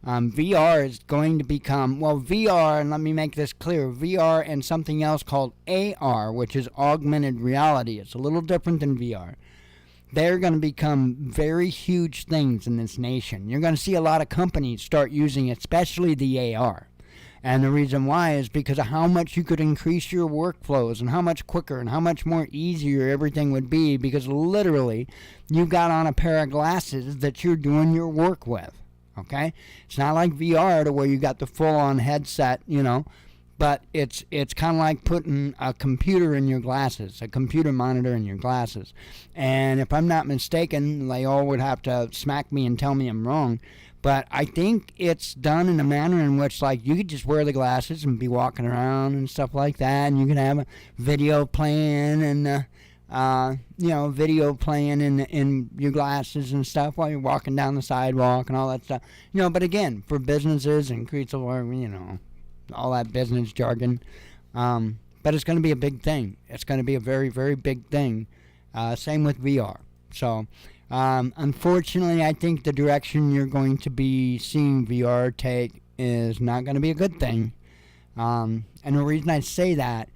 C: VR is going to become, VR, and let me make this clear, VR and something else called AR, which is augmented reality. It's a little different than VR. They're going to become very huge things in this nation. You're going to see a lot of companies start using especially the AR. And the reason why is because of how much you could increase your workflows and how much quicker and how much more easier everything would be, because literally you've got on a pair of glasses that you're doing your work with. Okay? It's not like VR to where you got the full-on headset, but it's kind of like putting a computer in your glasses, a computer monitor in your glasses. And if I'm not mistaken, they all would have to smack me and tell me I'm wrong, but I think it's done in a manner in which, like, you could just wear the glasses and be walking around and stuff like that, and you can have a video playing and video playing in your glasses and stuff while you're walking down the sidewalk and all that stuff. But again, for businesses and all that business jargon. But it's going to be a big thing. It's going to be a very, very big thing. Same with VR. So, unfortunately, I think the direction you're going to be seeing VR take is not going to be a good thing. And the reason I say that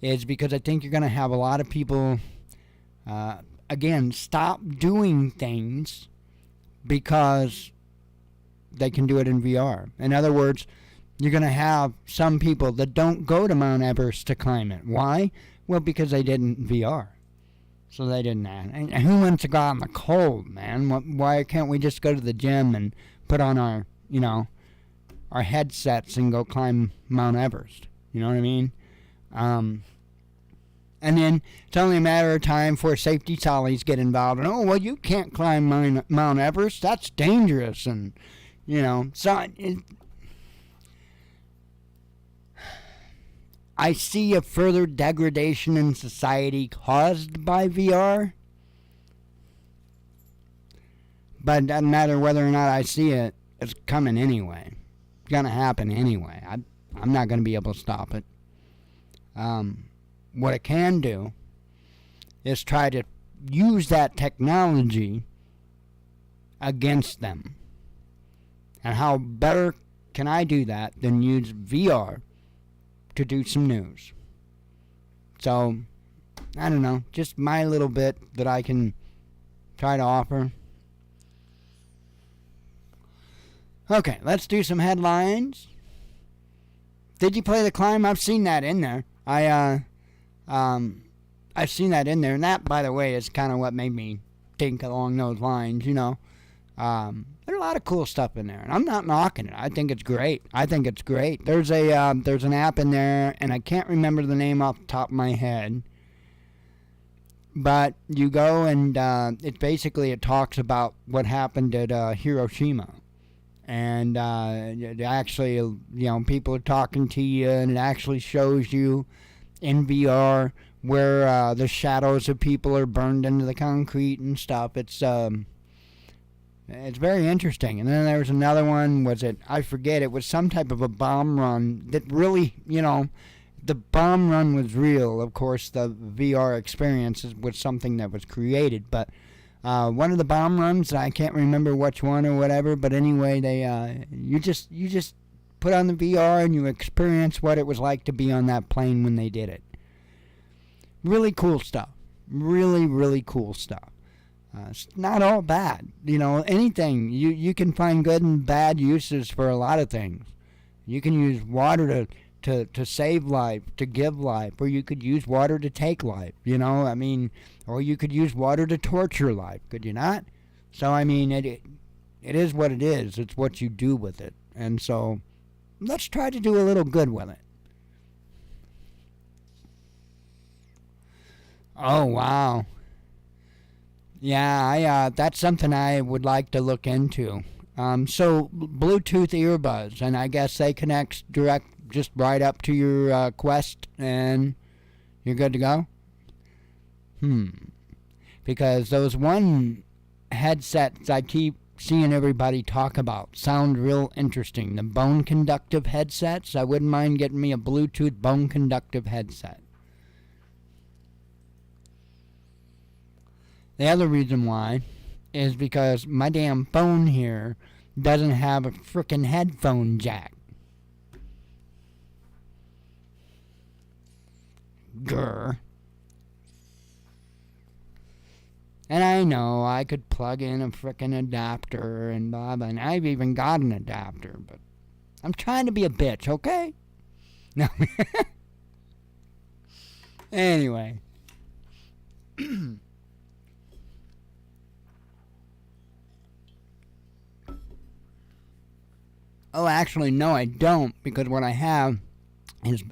C: is because I think you're going to have a lot of people, again, stop doing things because they can do it in VR. In other words, you're going to have some people that don't go to Mount Everest to climb it. Why? Well, because they didn't VR. So they didn't. And who wants to go out in the cold, man? Why can't we just go to the gym and put on our headsets and go climb Mount Everest? You know what I mean? And then it's only a matter of time before safety tallies get involved. And, you can't climb Mount Everest. That's dangerous. And, so I see a further degradation in society caused by VR. But it doesn't matter whether or not I see it. It's coming anyway. It's going to happen anyway. I'm not going to be able to stop it. What it can do is try to use that technology against them. And how better can I do that than use VR to do some news? So, I don't know, just my little bit that I can try to offer. Okay, let's do some headlines. Did you play The Climb? I've seen that in there. I've seen that in there, and that, by the way, is kind of what made me think along those lines, you know. There's a lot of cool stuff in there, and I'm not knocking it. I think it's great. There's an app in there, and I can't remember the name off the top of my head. But you go and it talks about what happened at Hiroshima. And it actually, you know, people are talking to you, and it actually shows you in VR where the shadows of people are burned into the concrete and stuff. It's very interesting. And then there was another one, I forget, it was some type of a bomb run that really, you know, the bomb run was real. Of course, the VR experience was something that was created, but one of the bomb runs, I can't remember which one or whatever, but anyway, you just put on the VR and you experience what it was like to be on that plane when they did it. Really cool stuff. Really, really cool stuff. It's not all bad. You know, anything. You can find good and bad uses for a lot of things. You can use water to save life, to give life, or you could use water to take life, you know, I mean, or you could use water to torture life, could you not? So, I mean, it is what it is. It's what you do with it. And so, let's try to do a little good with it. Oh, wow. Yeah, that's something I would like to look into. So, Bluetooth earbuds, and I guess they connect just right up to your Quest, and you're good to go? Because those one headsets I keep seeing everybody talk about sound real interesting. The bone conductive headsets, I wouldn't mind getting me a Bluetooth bone conductive headset. The other reason why is because my damn phone here doesn't have a frickin' headphone jack. Grr. And I know I could plug in a frickin' adapter and blah blah, and I've even got an adapter, but I'm trying to be a bitch, okay? No. Anyway. Oh, actually, no, I don't, because what I have is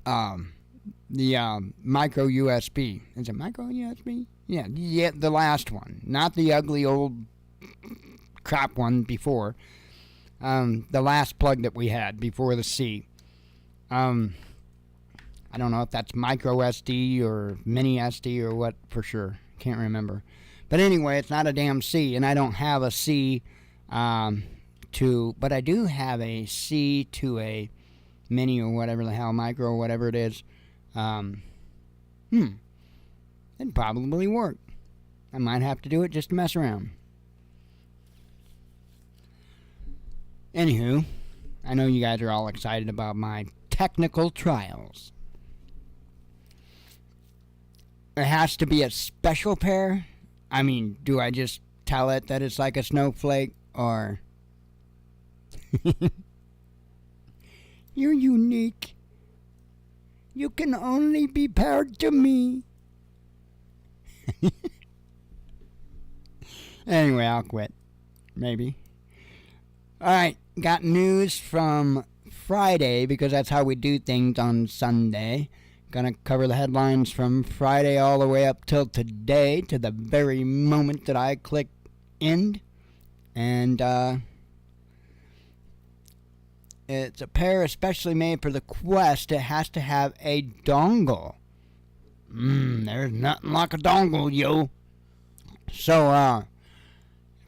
C: the micro USB. Is it micro USB? Yeah, the last one, not the ugly old crap one before. The last plug that we had before the C. I don't know if that's micro SD or mini SD or what for sure. Can't remember. But anyway, it's not a damn C, and I don't have a C but I do have a C to a mini or whatever the hell, micro or whatever it is. It'd probably work. I might have to do it just to mess around. Anywho, I know you guys are all excited about my technical trials. It has to be a special pair? I mean, do I just tell it that it's like a snowflake, or... You're unique. You can only be paired to me. Anyway, I'll quit. Maybe. Alright, got news from Friday, because that's how we do things on Sunday. Gonna cover the headlines from Friday all the way up till today, to the very moment that I click end. And, it's a pair especially made for the Quest. It has to have a dongle. There's nothing like a dongle, yo. So,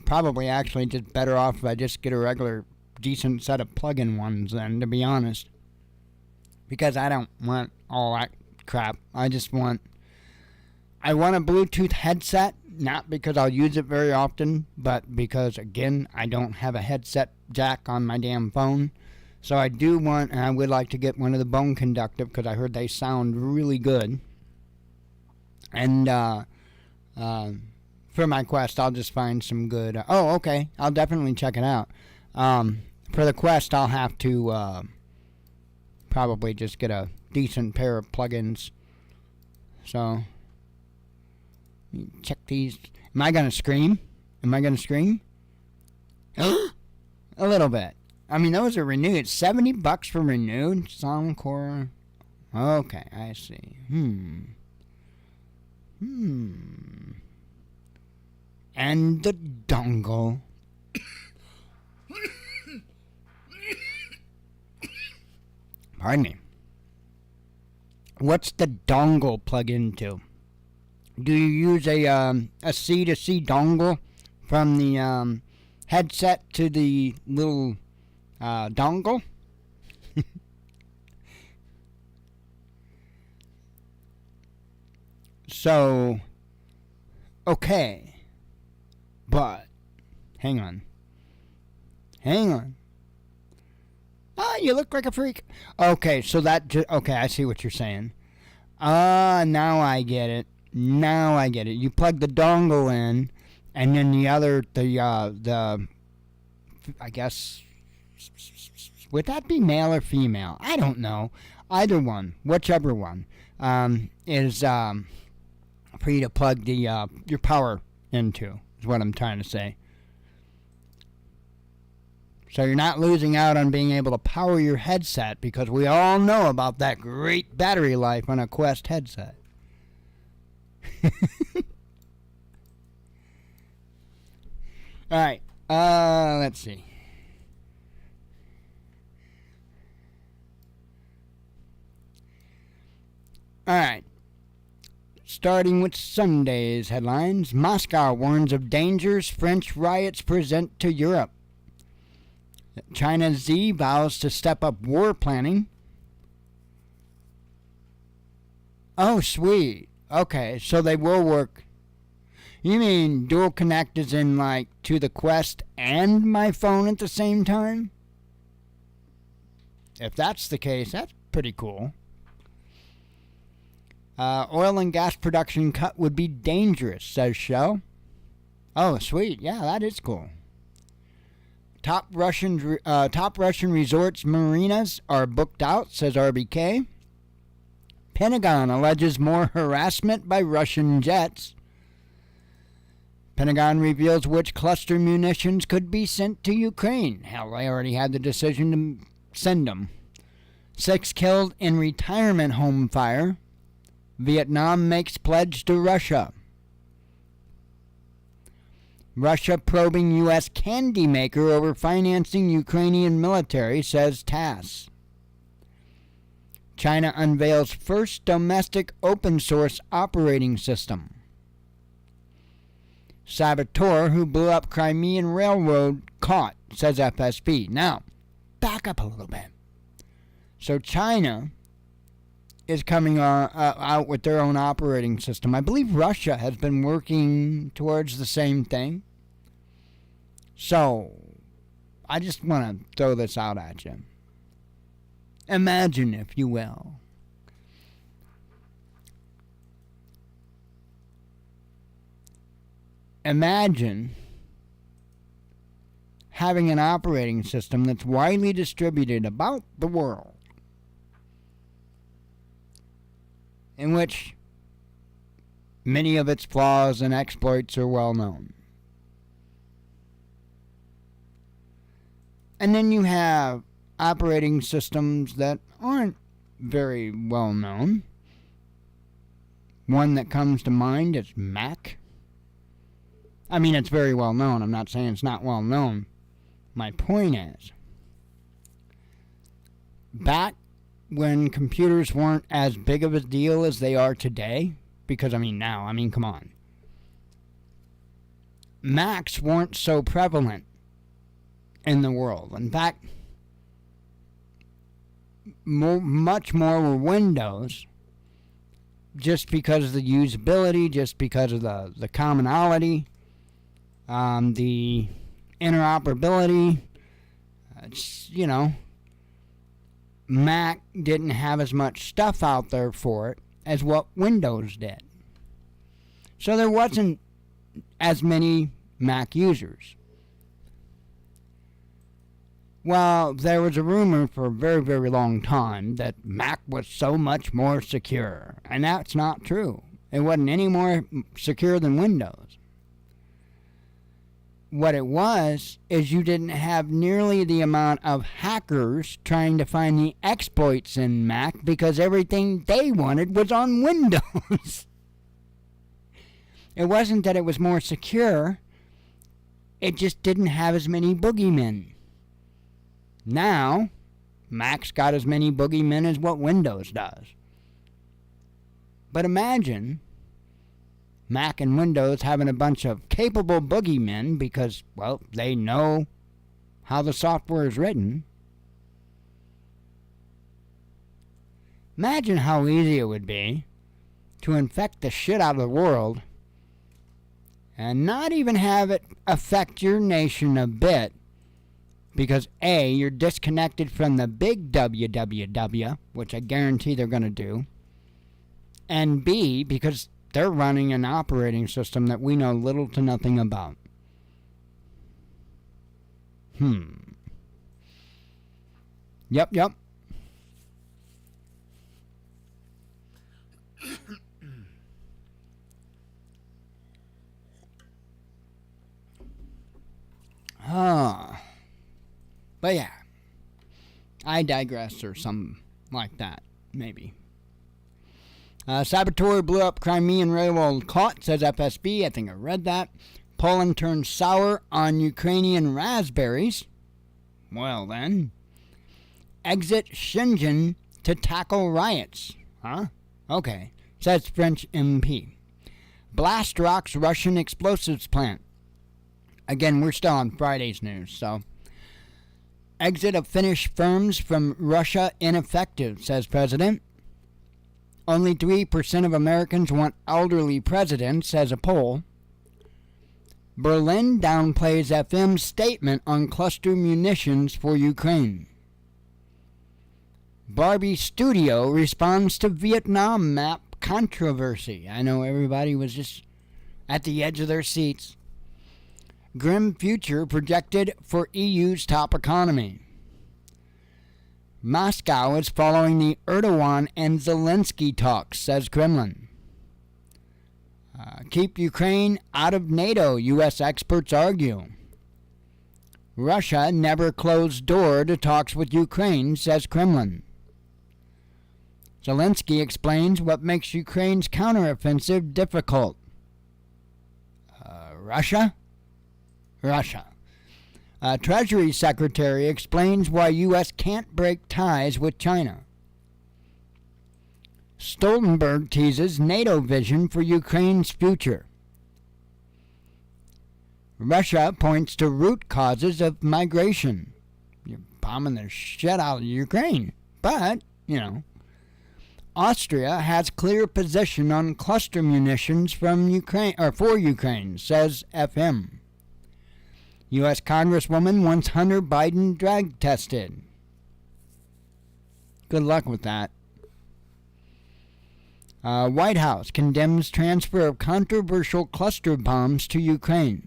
C: probably actually just better off if I just get a regular decent set of plug-in ones then, to be honest. Because I don't want all that crap. I want a Bluetooth headset, not because I'll use it very often, but because, again, I don't have a headset jack on my damn phone. So I do want, and I would like to get one of the bone conductive, because I heard they sound really good. And for my Quest, I'll just find some good... okay, I'll definitely check it out. For the Quest, I'll have to probably just get a decent pair of plugins. So, check these. Am I gonna scream? Am I gonna scream? A little bit. I mean, those are renewed. $70 for renewed Soundcore. Okay, I see. And the dongle. Pardon me. What's the dongle plug into? Do you use a C2C dongle from the headset to the little dongle? So, okay. But, hang on. Ah, you look like a freak. Okay, so okay, I see what you're saying. Now I get it. You plug the dongle in, and then the I guess, would that be male or female? I don't know. Either one, whichever one, is for you to plug your power into, is what I'm trying to say. So you're not losing out on being able to power your headset, because we all know about that great battery life on a Quest headset. Alright, let's see. Alright. Starting with Sunday's headlines, Moscow warns of dangers French riots present to Europe. China's Xi vows to step up war planning. Oh, sweet. Okay, so they will work. You mean dual connect is in, like, to the Quest and my phone at the same time? If that's the case, that's pretty cool. Oil and gas production cut would be dangerous, says Shell. Oh, sweet. Yeah, that is cool. Top Russian resorts marinas are booked out, says RBK. Pentagon alleges more harassment by Russian jets. Pentagon reveals which cluster munitions could be sent to Ukraine. Hell, they already had the decision to send them. 6 killed in retirement home fire. Vietnam makes pledge to Russia. Russia probing U.S. candy maker over financing Ukrainian military, says TASS. China unveils first domestic open-source operating system. Saboteur who blew up Crimean Railroad caught, says FSB. Now, back up a little bit. So China is coming out with their own operating system. I believe Russia has been working towards the same thing. So, I just want to throw this out at you. Imagine, if you will, having an operating system that's widely distributed about the world, in which many of its flaws and exploits are well known. And then you have operating systems that aren't very well known. One that comes to mind is Mac. I mean, it's very well known. I'm not saying it's not well known. My point is, back when computers weren't as big of a deal as they are today, because now, come on. Macs weren't so prevalent in the world. In fact, much more were Windows, just because of the usability, just because of the commonality, the interoperability. Mac didn't have as much stuff out there for it as what Windows did. So there wasn't as many Mac users. Well, there was a rumor for a very, very long time that Mac was so much more secure, and that's not true. It wasn't any more secure than Windows. What it was is you didn't have nearly the amount of hackers trying to find the exploits in Mac because everything they wanted was on Windows. It wasn't that it was more secure, it just didn't have as many boogeymen. Now, Mac's got as many boogeymen as what Windows does. But imagine Mac and Windows having a bunch of capable boogeymen because, well, they know how the software is written. Imagine how easy it would be to infect the shit out of the world and not even have it affect your nation a bit because A, you're disconnected from the big WWW, which I guarantee they're going to do, and B, because they're running an operating system that we know little to nothing about. Yep. But yeah, I digress or something like that, maybe. Saboteur blew up Crimean railroad caught, says FSB. I think I read that. Poland turned sour on Ukrainian raspberries. Well then. Exit Shenzhen to tackle riots. Huh? Okay, says French MP. Blast rocks Russian explosives plant. Again, we're still on Friday's news, so. Exit of Finnish firms from Russia ineffective, says President. Only 3% of Americans want elderly president, says a poll. Berlin downplays FM's statement on cluster munitions for Ukraine. Barbie Studio responds to Vietnam map controversy. I know everybody was just at the edge of their seats. Grim future projected for EU's top economy. Moscow is following the Erdogan and Zelensky talks, says Kremlin. Keep Ukraine out of NATO, U.S. experts argue. Russia never closed door to talks with Ukraine, says Kremlin. Zelensky explains what makes Ukraine's counteroffensive difficult. Russia? Russia. Treasury Secretary explains why U.S. can't break ties with China. Stoltenberg teases NATO vision for Ukraine's future. Russia points to root causes of migration. You're bombing the shit out of Ukraine. But, Austria has clear position on cluster munitions from Ukraine or for Ukraine, says FM. U.S. Congresswoman wants Hunter Biden drug tested. Good luck with that. White House condemns transfer of controversial cluster bombs to Ukraine.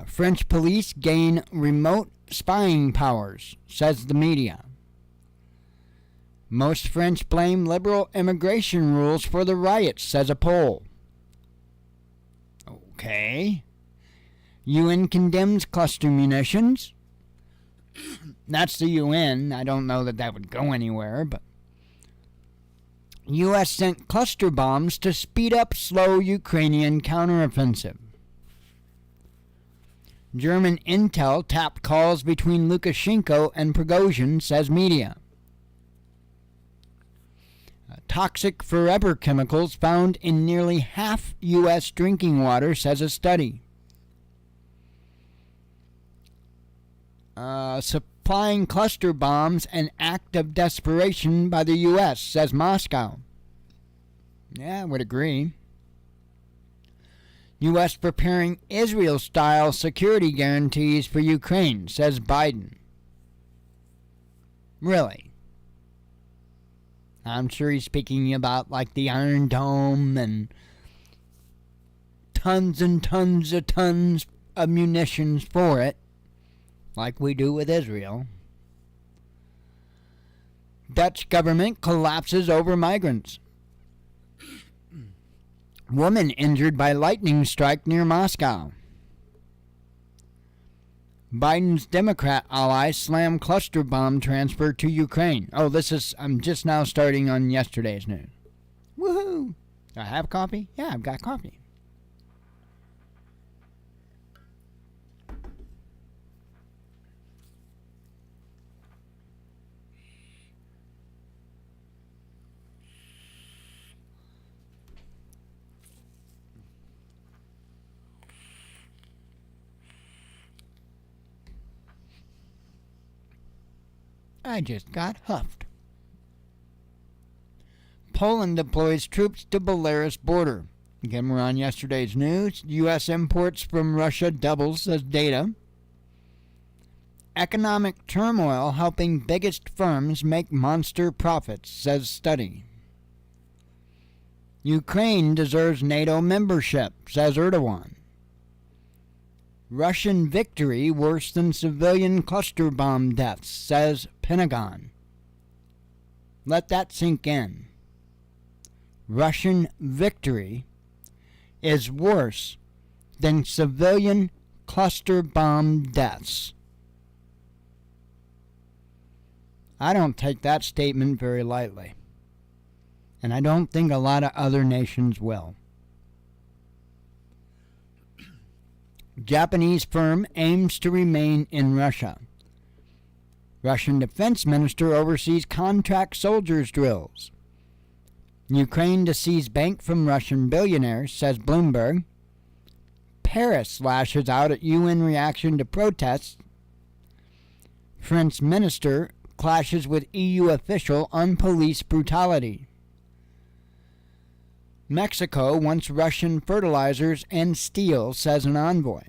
C: French police gain remote spying powers, says the media. Most French blame liberal immigration rules for the riots, says a poll. Okay. UN condemns cluster munitions. That's the UN. I don't know that would go anywhere, but U.S. sent cluster bombs to speed up slow Ukrainian counteroffensive. German intel tapped calls between Lukashenko and Prigozhin, says media. Toxic forever chemicals found in nearly half U.S. drinking water, says a study. Supplying cluster bombs an act of desperation by the U.S., says Moscow. Yeah, I would agree. U.S. preparing Israel-style security guarantees for Ukraine, says Biden. Really? I'm sure he's speaking about like the Iron Dome and tons of munitions for it. like we do with Israel. Dutch government collapses over migrants. Woman injured by lightning strike near Moscow. Biden's Democrat allies slam cluster bomb transfer to Ukraine. Oh, I'm just now starting on yesterday's news. Woohoo! Do I have coffee? Yeah, I've got coffee. I just got huffed. Poland deploys troops to Belarus border. Again, we're on yesterday's news. U.S. imports from Russia doubles, says data. Economic turmoil helping biggest firms make monster profits, says study. Ukraine deserves NATO membership, says Erdogan. Russian victory worse than civilian cluster bomb deaths, says Pentagon. Let that sink in. Russian victory is worse than civilian cluster bomb deaths. I don't take that statement very lightly, and I don't think a lot of other nations will. Japanese firm aims to remain in Russia. Russian defense minister oversees contract soldiers drills. Ukraine to seize bank from Russian billionaires, says Bloomberg. Paris lashes out at UN reaction to protests. French minister clashes with EU official on police brutality. Mexico wants Russian fertilizers and steel, says an envoy.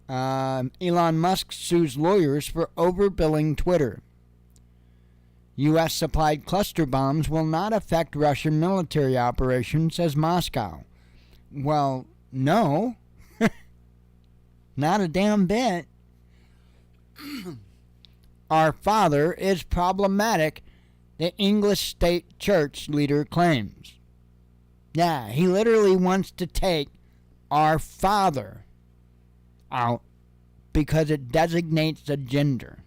C: Elon Musk sues lawyers for overbilling Twitter. U.S. supplied cluster bombs will not affect Russian military operations, says Moscow. Well, no. Not a damn bit. Our father is problematic, the English state church leader claims. Yeah, he literally wants to take our father out because it designates a gender.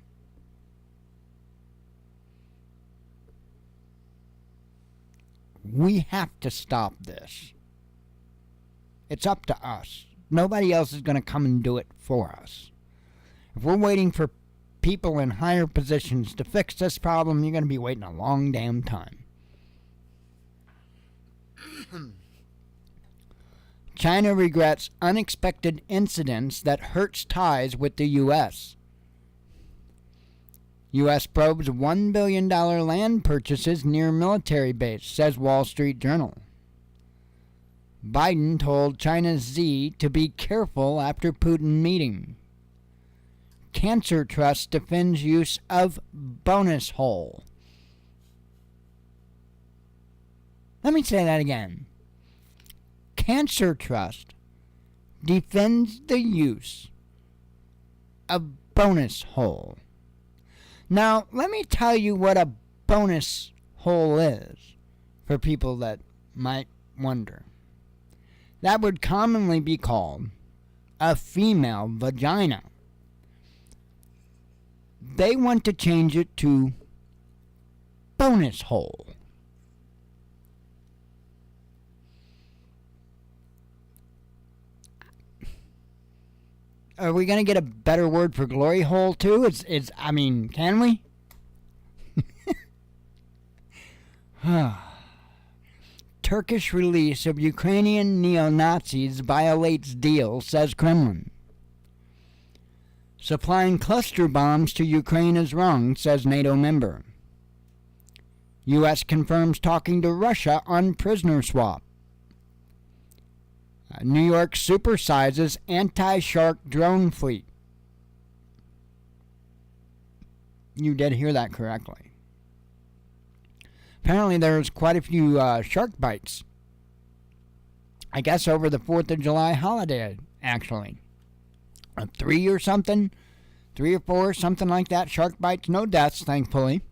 C: We have to stop this. It's up to us. Nobody else is going to come and do it for us. If we're waiting for people in higher positions to fix this problem, you're going to be waiting a long damn time. China regrets unexpected incidents that hurts ties with the U.S. U.S. probes $1 billion land purchases near military base, says Wall Street Journal. Biden told China's Xi to be careful after Putin meeting. Cancer Trust defends use of bonus hole. Let me say that again. Cancer Trust defends the use of bonus hole. Now, let me tell you what a bonus hole is, for people that might wonder. That would commonly be called a female vagina. They want to change it to bonus hole. Are we going to get a better word for glory hole too? Can we? Turkish release of Ukrainian neo-Nazis violates deal, says Kremlin. Supplying cluster bombs to Ukraine is wrong, says NATO member. U.S. confirms talking to Russia on prisoner swap. New York supersizes anti-shark drone fleet. You did hear that correctly. Apparently there's quite a few shark bites. I guess over the 4th of July holiday, actually. 3 or something. 3 or 4, something like that. Shark bites, no deaths, thankfully.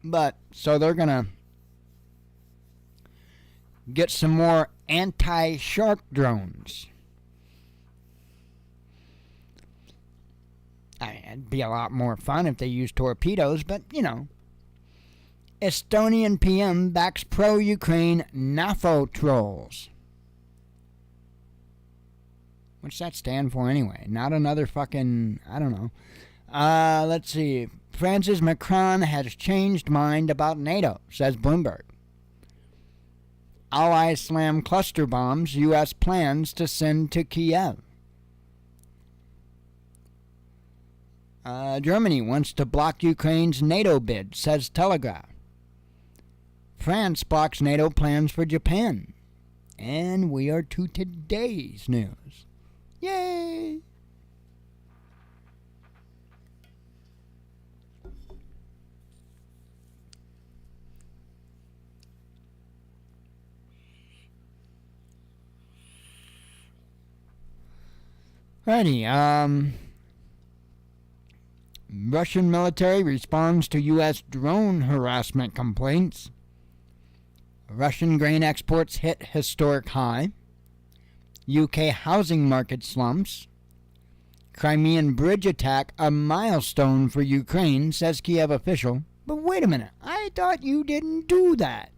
C: But, so they're going to get some more anti-shark drones. I mean, it'd be a lot more fun if they used torpedoes, but, you know. Estonian PM backs pro-Ukraine NAFO trolls. What's that stand for anyway? Not another fucking, I don't know. Let's see. France's Macron has changed mind about NATO, says Bloomberg. Allies slam cluster bombs U.S. plans to send to Kiev. Germany wants to block Ukraine's NATO bid, says Telegraph. France blocks NATO plans for Japan. And we are to today's news. Yay! Righty, Russian military responds to U.S. drone harassment complaints. Russian grain exports hit historic high. UK housing market slumps. Crimean bridge attack a milestone for Ukraine, says Kiev official. But wait a minute, I thought you didn't do that.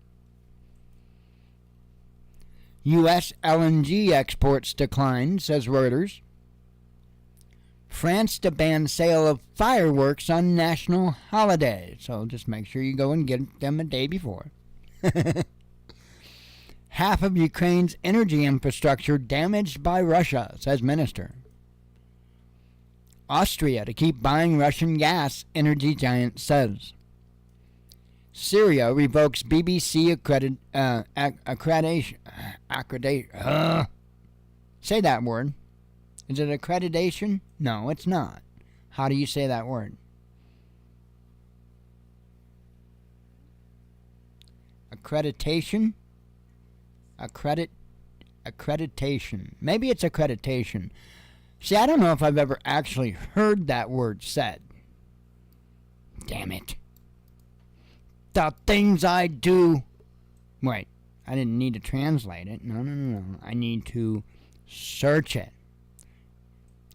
C: U.S. LNG exports decline, says Reuters. France to ban sale of fireworks on national holidays. So just make sure you go and get them a day before. Half of Ukraine's energy infrastructure damaged by Russia, says minister. Austria to keep buying Russian gas, energy giant says. Syria revokes BBC accreditation. Say that word. Is it accreditation? No, it's not. How do you say that word? Accreditation? Accreditation. Maybe it's accreditation. See, I don't know if I've ever actually heard that word said. Damn it. The things I do. Wait, I didn't need to translate it. No. I need to search it.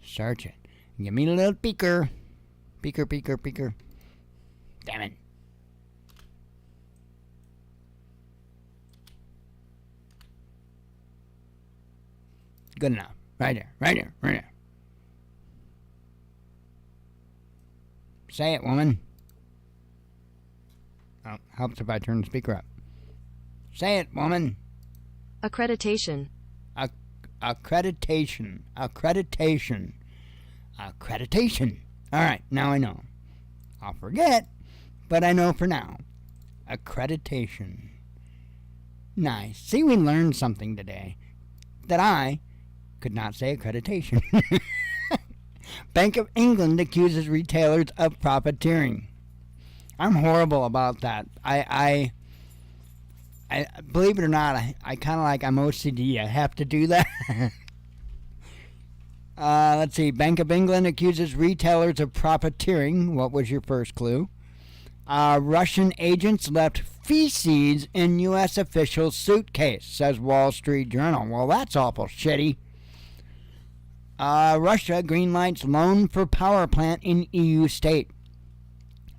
C: Search it. Give me a little peeker. Peeker. Damn it. Good enough. Right there. Say it, woman. Oh, helps if I turn the speaker up. Say it, woman.
D: Accreditation.
C: Accreditation. All right, now I know. I'll forget, but I know for now. Accreditation. Nice. See, we learned something today that I could not say accreditation. Bank of England accuses retailers of profiteering. I'm horrible about that. I believe it or not, I kind of like, I'm OCD. I have to do that. Let's see. Bank of England accuses retailers of profiteering. What was your first clue? Russian agents left feces in U.S. official's suitcase, says Wall Street Journal. Well, that's awful shitty. Russia greenlights loan for power plant in EU state.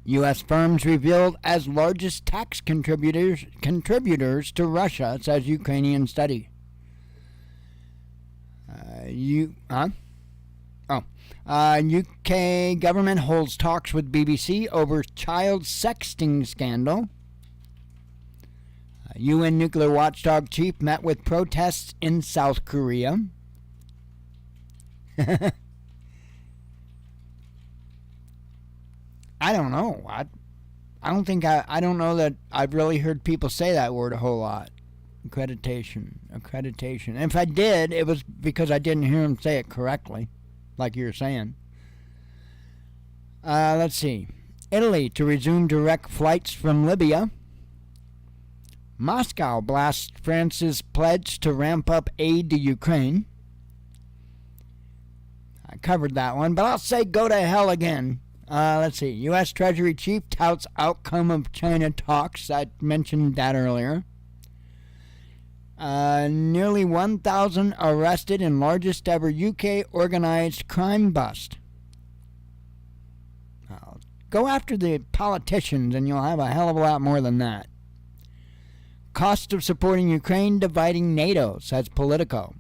C: U.S. firms revealed as largest tax contributors to Russia, says Ukrainian study. UK government holds talks with BBC over child sexting scandal. UN nuclear watchdog chief met with protests in South Korea. I don't know. I don't know that I've really heard people say that word a whole lot. Accreditation. And if I did, it was because I didn't hear him say it correctly, like you were saying. Let's see. Italy to resume direct flights from Libya. Moscow blasts France's pledge to ramp up aid to Ukraine. I covered that one, but I'll say go to hell again. Let's see. U.S. Treasury Chief touts outcome of China talks. I mentioned that earlier. Nearly 1,000 arrested in largest ever UK organized crime bust. Go after the politicians and you'll have a hell of a lot more than that. Cost of supporting Ukraine dividing NATO, says Politico.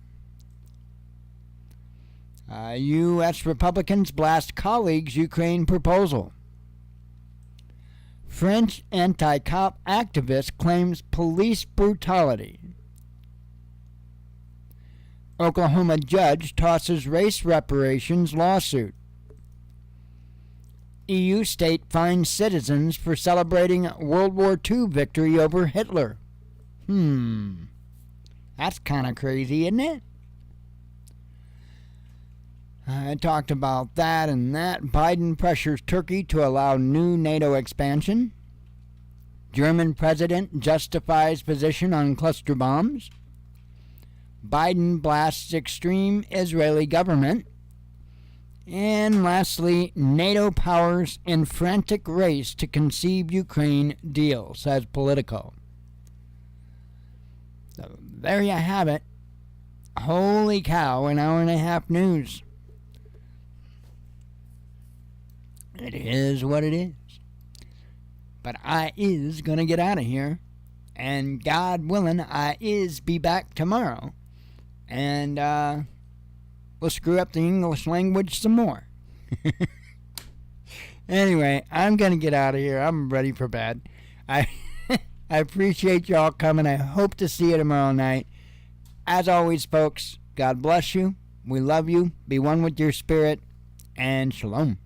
C: U.S. Republicans blast colleagues' Ukraine proposal. French anti-cop activist claims police brutality. Oklahoma judge tosses race reparations lawsuit. EU state fines citizens for celebrating World War II victory over Hitler. That's kind of crazy, isn't it? I talked about that and that. Biden pressures Turkey to allow new NATO expansion. German president justifies position on cluster bombs. Biden blasts extreme Israeli government. And lastly, NATO powers in frantic race to conceive Ukraine deal, says Politico. So there you have it. Holy cow, an hour and a half news. It is what it is. But I is going to get out of here. And God willing, I is be back tomorrow. And we'll screw up the English language some more. Anyway, I'm going to get out of here. I'm ready for bed. I appreciate y'all coming. I hope to see you tomorrow night. As always, folks, God bless you. We love you. Be one with your spirit. And shalom.